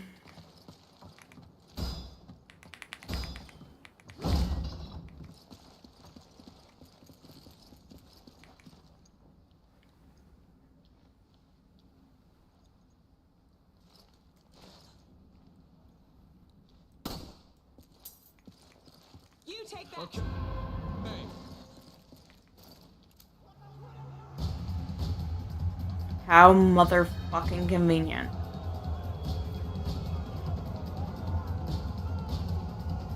take that. Okay. Hey, How motherfucking convenient.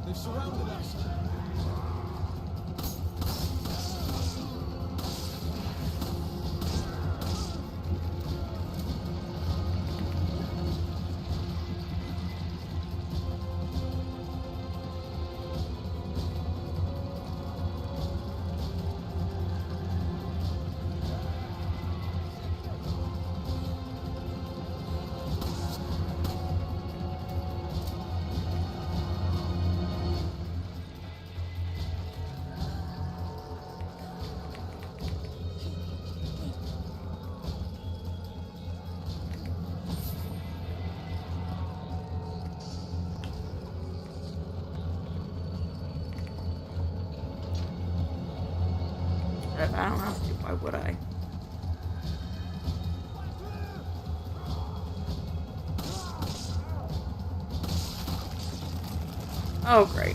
they've surrounded us. If I don't have to, why would I? Oh, great.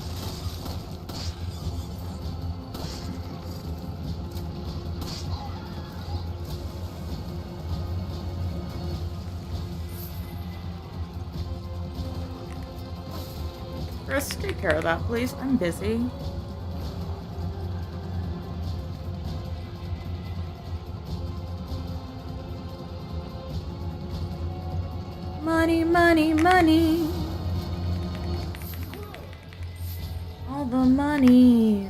Chris, take care of that, please. I'm busy. Money, money, money. All the money.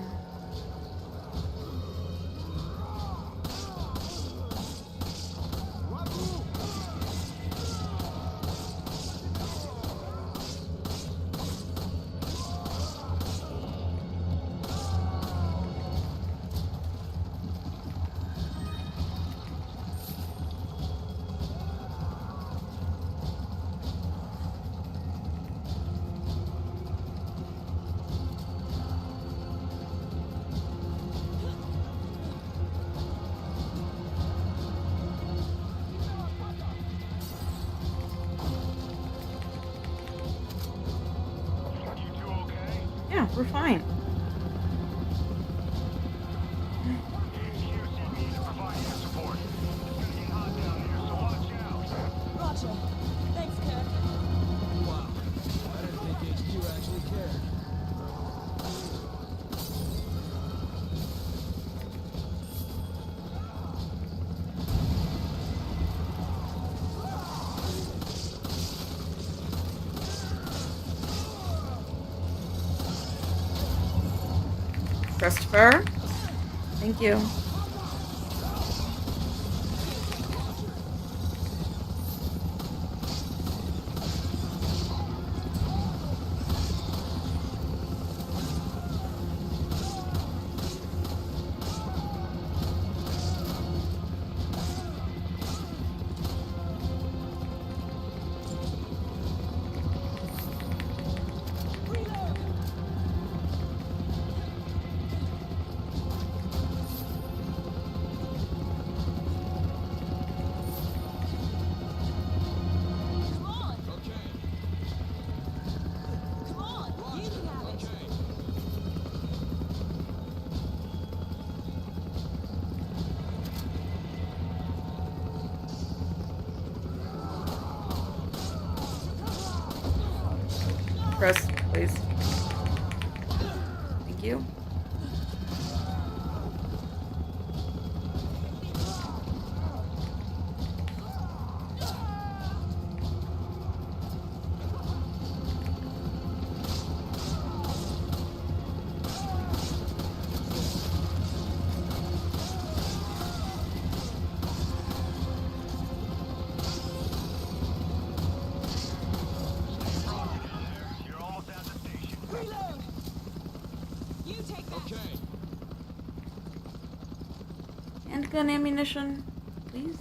You two okay? Yeah, we're fine. HQ needs to provide air support. It's gonna get hot down here, so watch out. Roger. Thanks, Kirk. Wow. I didn't think HQ actually cared. Christopher? Thank you. Come on. Okay. Come on. You can have it. Okay. Chris, please. Thank you. You're almost at the station. Reload. You take that. Okay. Handgun ammunition, please.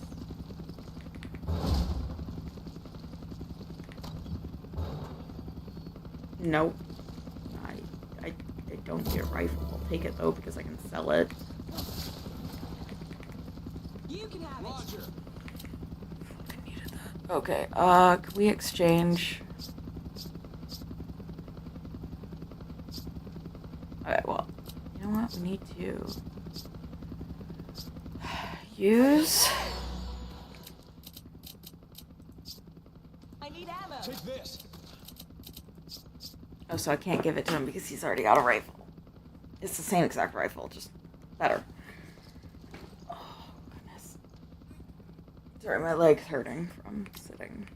Nope. I don't need a rifle. I'll take it though because I can sell it. You can have Roger. I needed that. Okay, can we exchange? Okay, well, you know what? We need to use. I need ammo. Take this. Oh, so I can't give it to him because he's already got a rifle. It's the same exact rifle, just better. Oh, goodness. Sorry, my leg's hurting from sitting.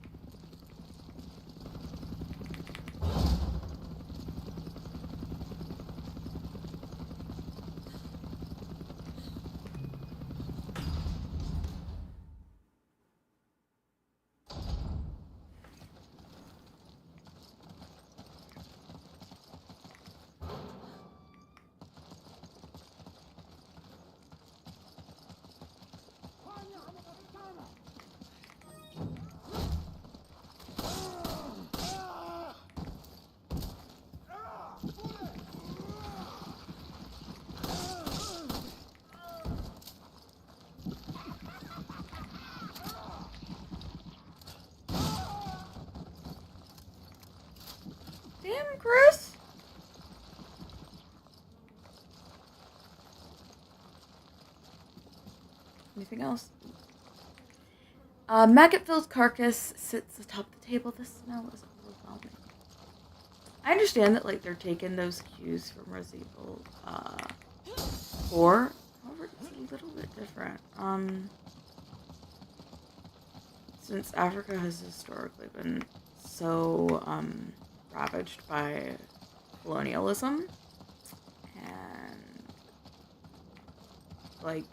Damn, Chris! Anything else? Maggot-filled carcass sits atop the table. The smell is overwhelming. I understand that, like, they're taking those cues from Resident Evil 4. However, it's a little bit different. Since Africa has historically been so, ravaged by colonialism, and, like,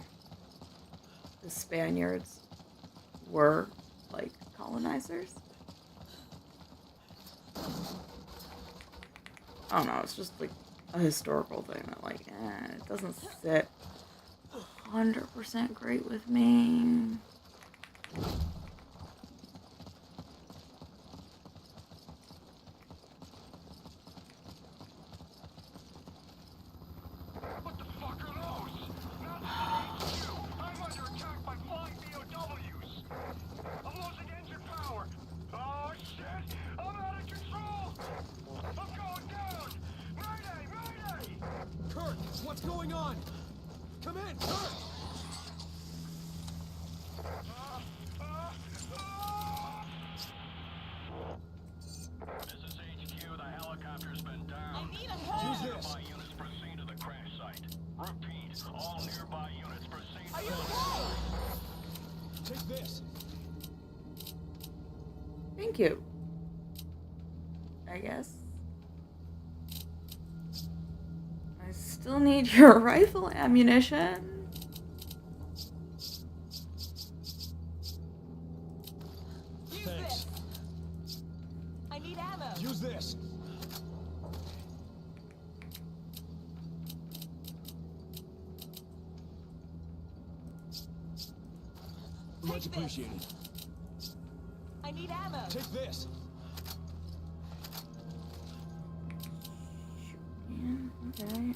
the Spaniards were, like, colonizers. I don't know, it's just, like, a historical thing that, like, it doesn't sit 100% great with me. What the fuck are those? Not HQ. I'm under attack by flying BOWs. I'm losing engine power. Oh shit! I'm out of control. I'm going down. Mayday! Mayday! Kirk, what's going on? Come in, Kirk! This is HQ. The helicopter's been down. I need a Use hand. this. Nearby units proceed to the crash site. Repeat, all nearby units proceed to Are the you okay? Take this. Thank you. I guess. I still need your rifle ammunition. Use Thanks. this. I need ammo. Use this. Much Take this. appreciated. I need ammo. Take this. Yeah, okay.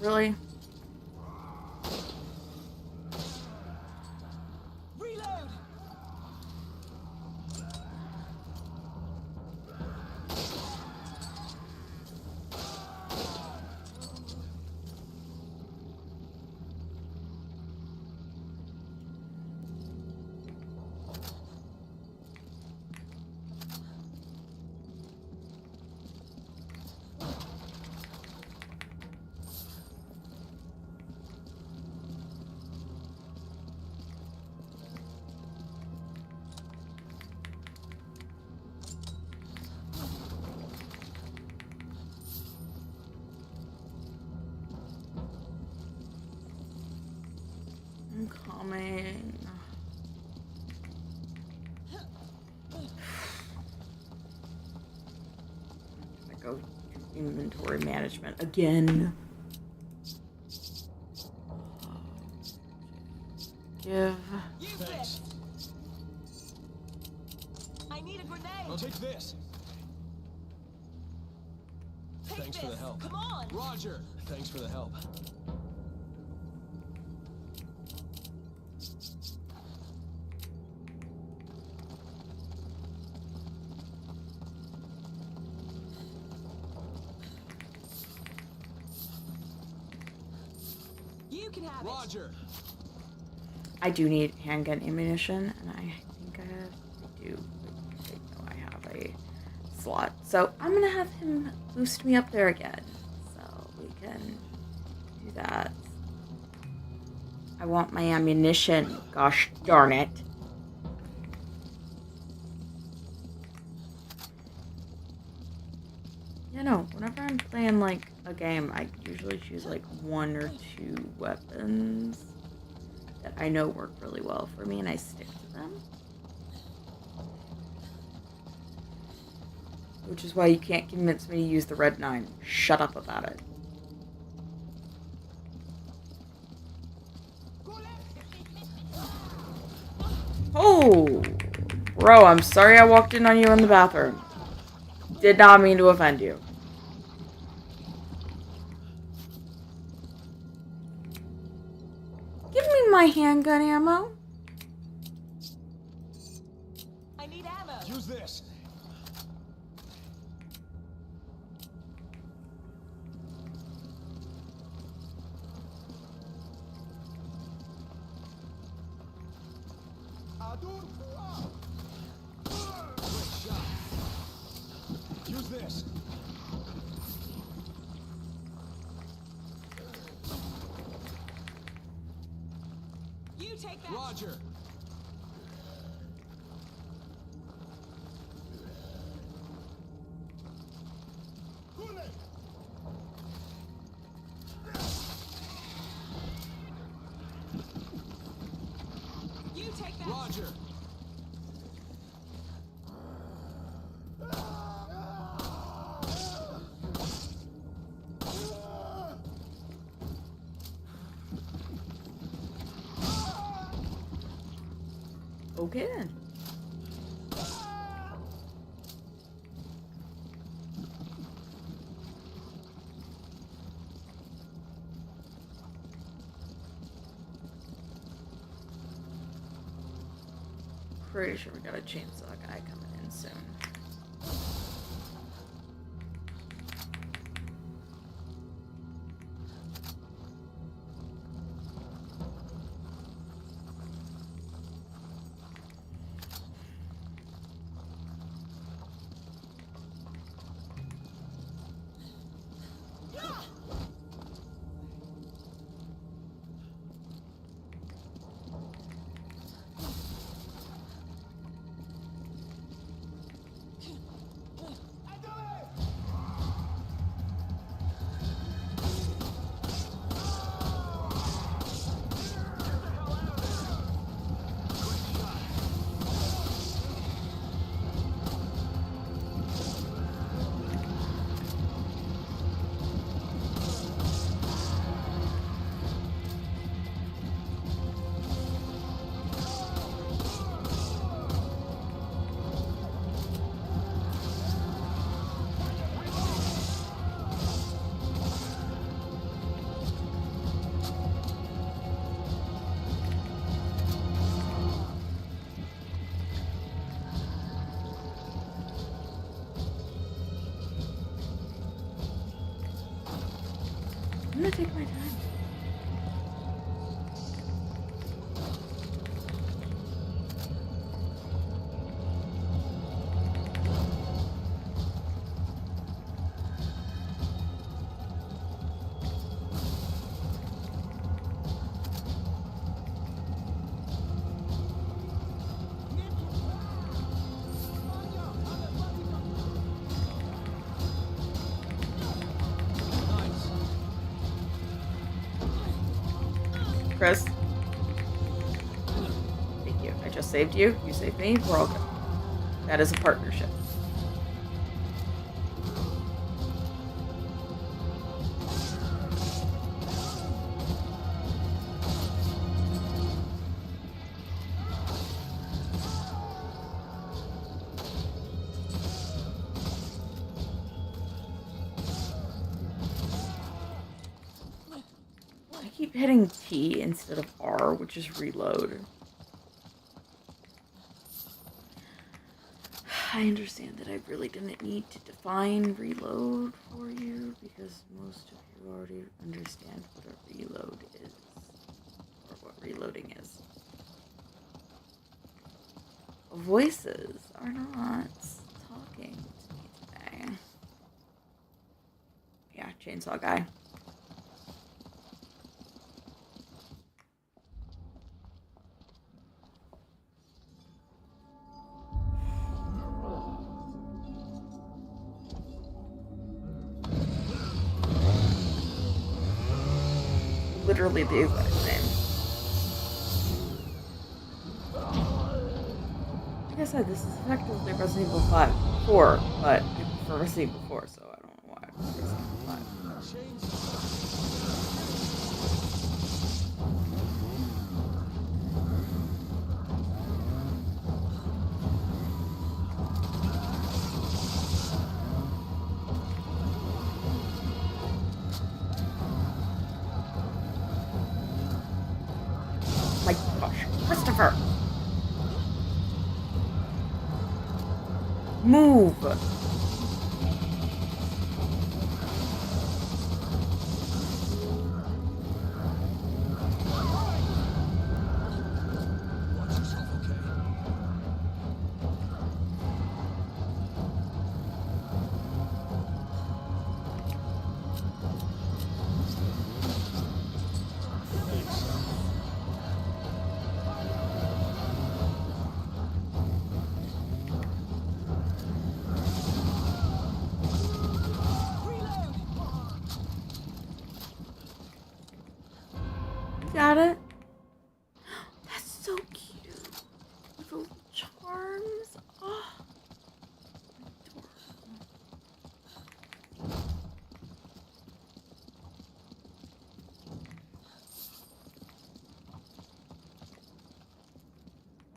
Really? Reload. coming. I go to inventory management again. Give. Thanks. I need a grenade. I'll take this. Take Thanks for the this. help. Come on. Roger. Thanks for the help. You can have Roger. I do need handgun ammunition, and I think I do. I know I have a slot. So I'm gonna have him boost me up there again. So we can do that. I want my ammunition. Gosh darn it. You know, whenever I'm playing like a game, I usually choose like 1 or 2 weapons that I know work really well for me, and I stick to them. Which is why you can't convince me to use the red 9. Shut up about it. Oh! Bro, I'm sorry I walked in on you in the bathroom. Did not mean to offend you. Give me my handgun ammo. I need ammo. Use this. Great shot. Use this. You take that. Roger. You take that. Roger. Okay then. Pretty sure we got a chainsaw guy coming in soon. I'm gonna take my time. Chris. just saved you. You saved me. We're all good. That is a partnership. I keep hitting T instead of R, which is reload. I understand that I really didn't need to define reload for you because most of you already understand what a reload is, or what reloading is. Voices are not talking to me today. Yeah, chainsaw guy. Literally the exact same. Like I said, this is effectively Resident Evil 5 4, but I prefer Resident Evil 4, so I don't know why I prefer Resident Evil 5. My gosh, Christopher! Move! Got it? That's so cute. With little charms. Oh, adorable.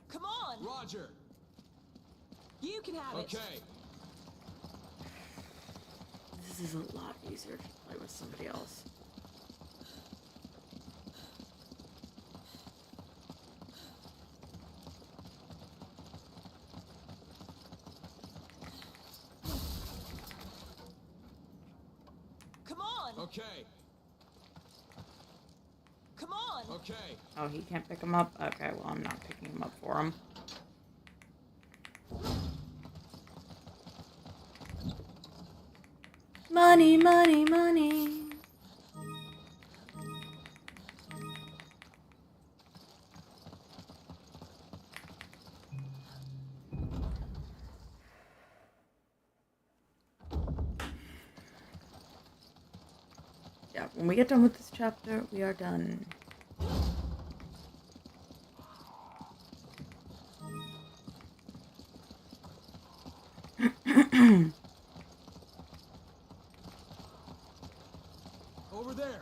Come on! Roger. You can have it. Okay. This is a lot easier to play with somebody else. Come on! Okay. Come on! Okay. Oh, he can't pick him up? Okay, well, I'm not picking him up for him. Money, money, money. Yeah, when we get done with this chapter, we are done. Over there.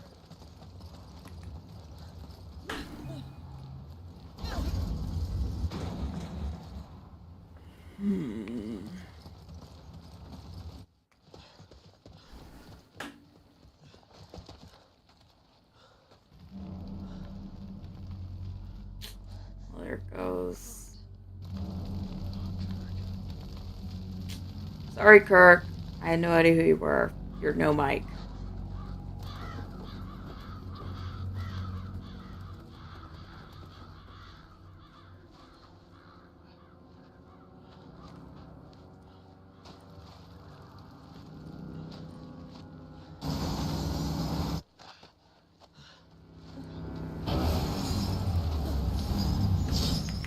Well, there it goes. Sorry, Kirk. I had no idea who you were. You're no Mike.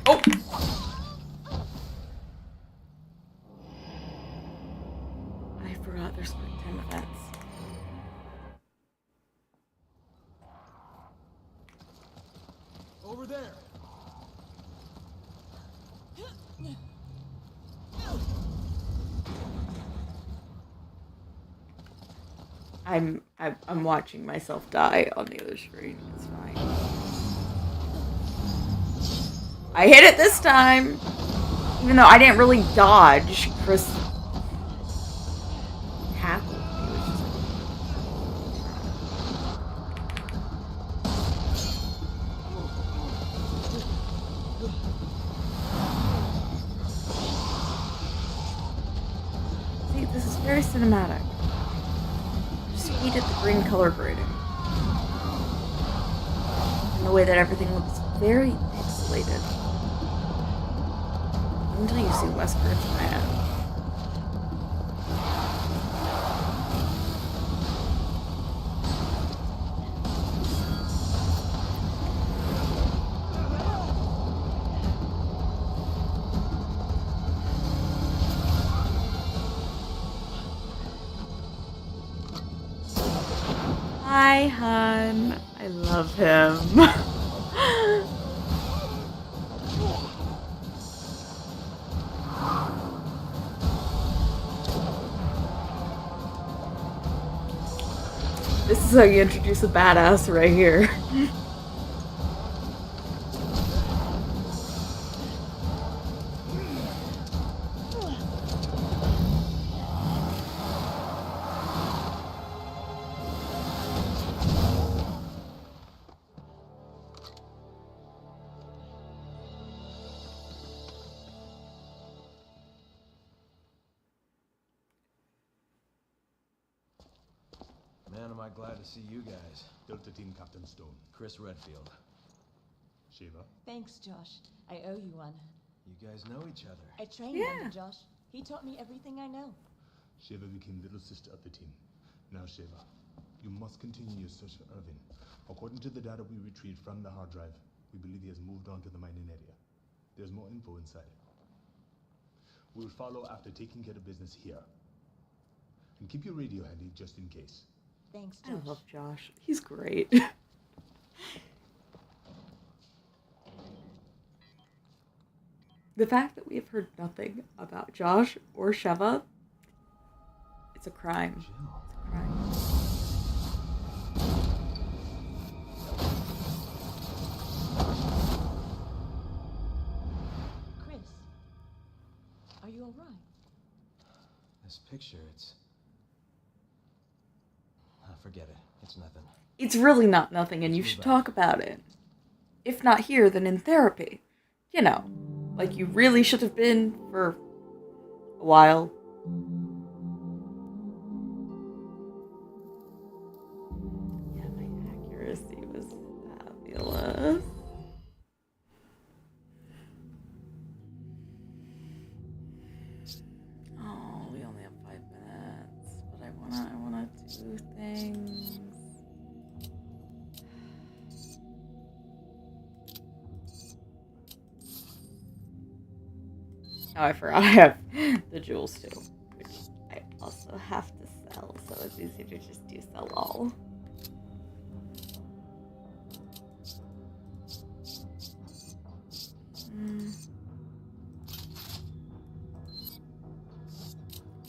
Oh! I forgot there's quick time events. Over there. I'm watching myself die on the other screen. It's fine. I hit it this time! Even though I didn't really dodge, Chris tackled me, which is see, this is very cinematic. Just hated the green color grading. And the way that everything looks very pixelated. Until you see Wesker's man. Hi, hun. I love him. This is how you introduce a badass right here. Man, am I glad to see you guys. Delta Team Captain Stone. Chris Redfield. Shiva. Thanks, Josh. I owe you one. You guys know each other. I trained under Josh. He taught me everything I know. Shiva became little sister of the team. Now, Shiva, you must continue your search for Irvin. According to the data we retrieved from the hard drive, we believe he has moved on to the mining area. There's more info inside. We will follow after taking care of business here. And keep your radio handy just in case. Thanks, Josh. I love Josh. He's great. The fact that we have heard nothing about Josh or Sheva, it's a crime. It's a crime. Chris, are you all right? This picture, it's... forget it. It's nothing. It's really not nothing, and you should talk about it. If not here, then in therapy. You know, like you really should have been for a while. Yeah, my accuracy was fabulous. Oh, we only have 5 minutes, but I wanna do things. Oh, I forgot I have the jewels too, which I also have to sell, so it's easy to just do sell all.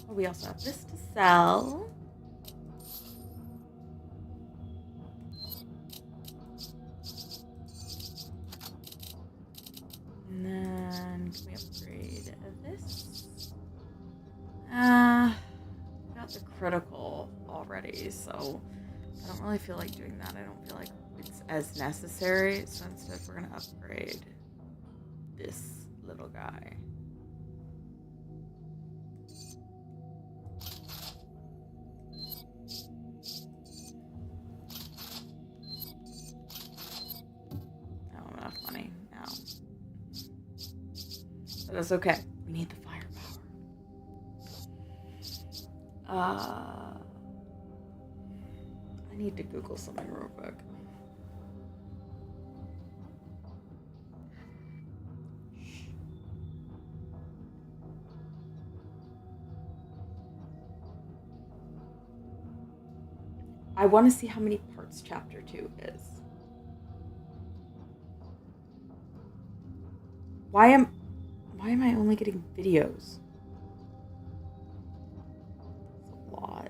Oh, we also have this to sell. And then can we upgrade this? Got the critical already, so I don't really feel like doing that. I don't feel like it's as necessary, so instead we're gonna upgrade this little guy. I don't have enough money now. But that's okay. We need the firepower. I need to Google something real quick. I want to see how many parts chapter 2 is. Why am I only getting videos? That's a lot.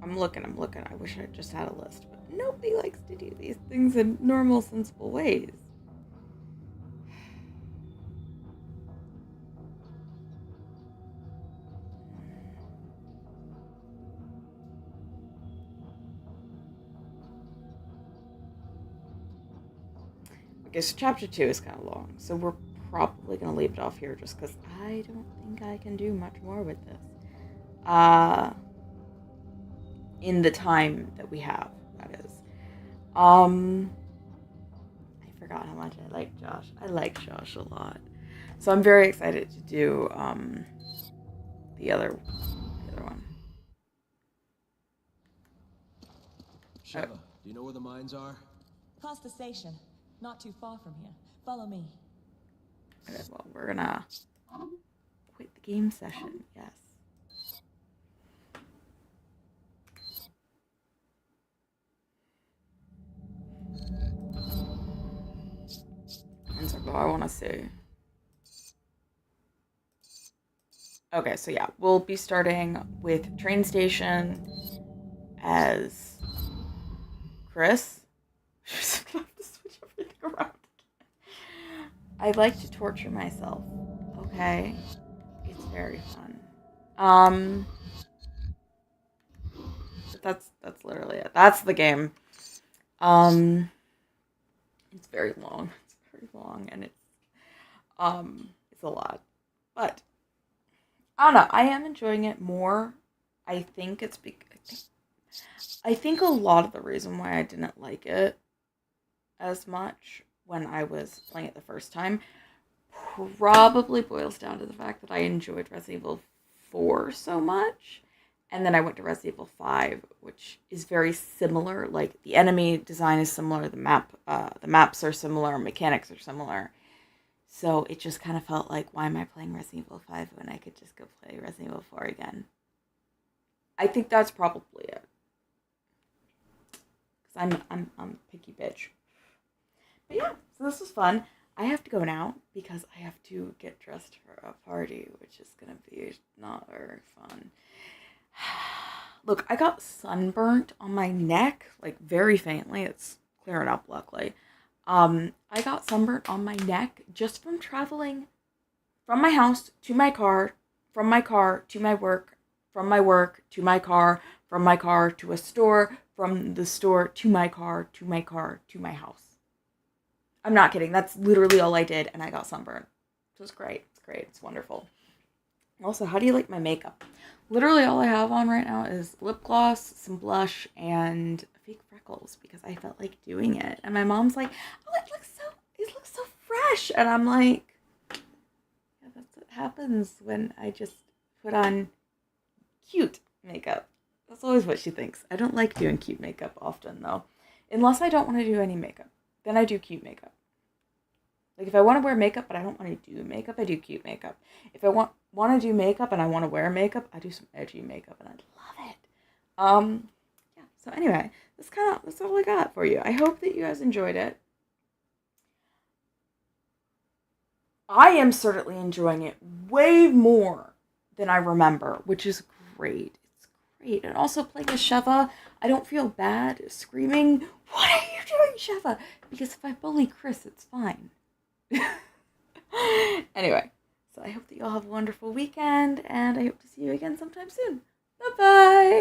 I'm looking. I wish I just had a list, but nobody likes to do these things in normal, sensible ways. Okay, so chapter 2 is kind of long, so we're probably going to leave it off here just because I don't think I can do much more with this. In the time that we have, that is. I forgot how much I like Josh. I like Josh a lot. So I'm very excited to do the other one. Shiva, do you know where the mines are? Past the station. Not too far from here. Follow me. Okay, well, we're gonna quit the game session. Yes. And so I want to see. Okay, so yeah, we'll be starting with train station as Chris. I have to switch everything around. I like to torture myself. Okay, it's very fun. But that's literally it. That's the game. It's very long. It's very long, and it's a lot. But I don't know. I am enjoying it more. I think it's I think a lot of the reason why I didn't like it as much when I was playing it the first time probably boils down to the fact that I enjoyed Resident Evil 4 so much. And then I went to Resident Evil 5, which is very similar. Like, the enemy design is similar, the maps are similar, mechanics are similar. So it just kind of felt like, why am I playing Resident Evil 5 when I could just go play Resident Evil 4 again? I think that's probably it. Because I'm a picky bitch. But yeah, so this was fun. I have to go now because I have to get dressed for a party, which is going to be not very fun. Look, I got sunburnt on my neck, like very faintly. It's clearing up, luckily. I got sunburnt on my neck just from traveling from my house to my car, from my car to my work, from my work to my car, from my car to a store, from the store to my car, to my car, to my house. I'm not kidding. That's literally all I did, and I got sunburned. So it's great. It's great. It's wonderful. Also, how do you like my makeup? Literally all I have on right now is lip gloss, some blush, and fake freckles because I felt like doing it. And my mom's like, "Oh, it looks so fresh." And I'm like, yeah, that's what happens when I just put on cute makeup. That's always what she thinks. I don't like doing cute makeup often, though. Unless I don't want to do any makeup. Then I do cute makeup. Like, if I want to wear makeup but I don't want to do makeup, I do cute makeup. If I want to do makeup and I want to wear makeup, I do some edgy makeup, and I love it. Yeah, so anyway, that's all I got for you. I hope that you guys enjoyed it. I am certainly enjoying it way more than I remember, which is great. It's great. And also playing as Sheva, I don't feel bad screaming, "What are you doing, Sheva?" Because if I bully Chris, it's fine. Anyway, so I hope that you all have a wonderful weekend, and I hope to see you again sometime soon. Bye-bye!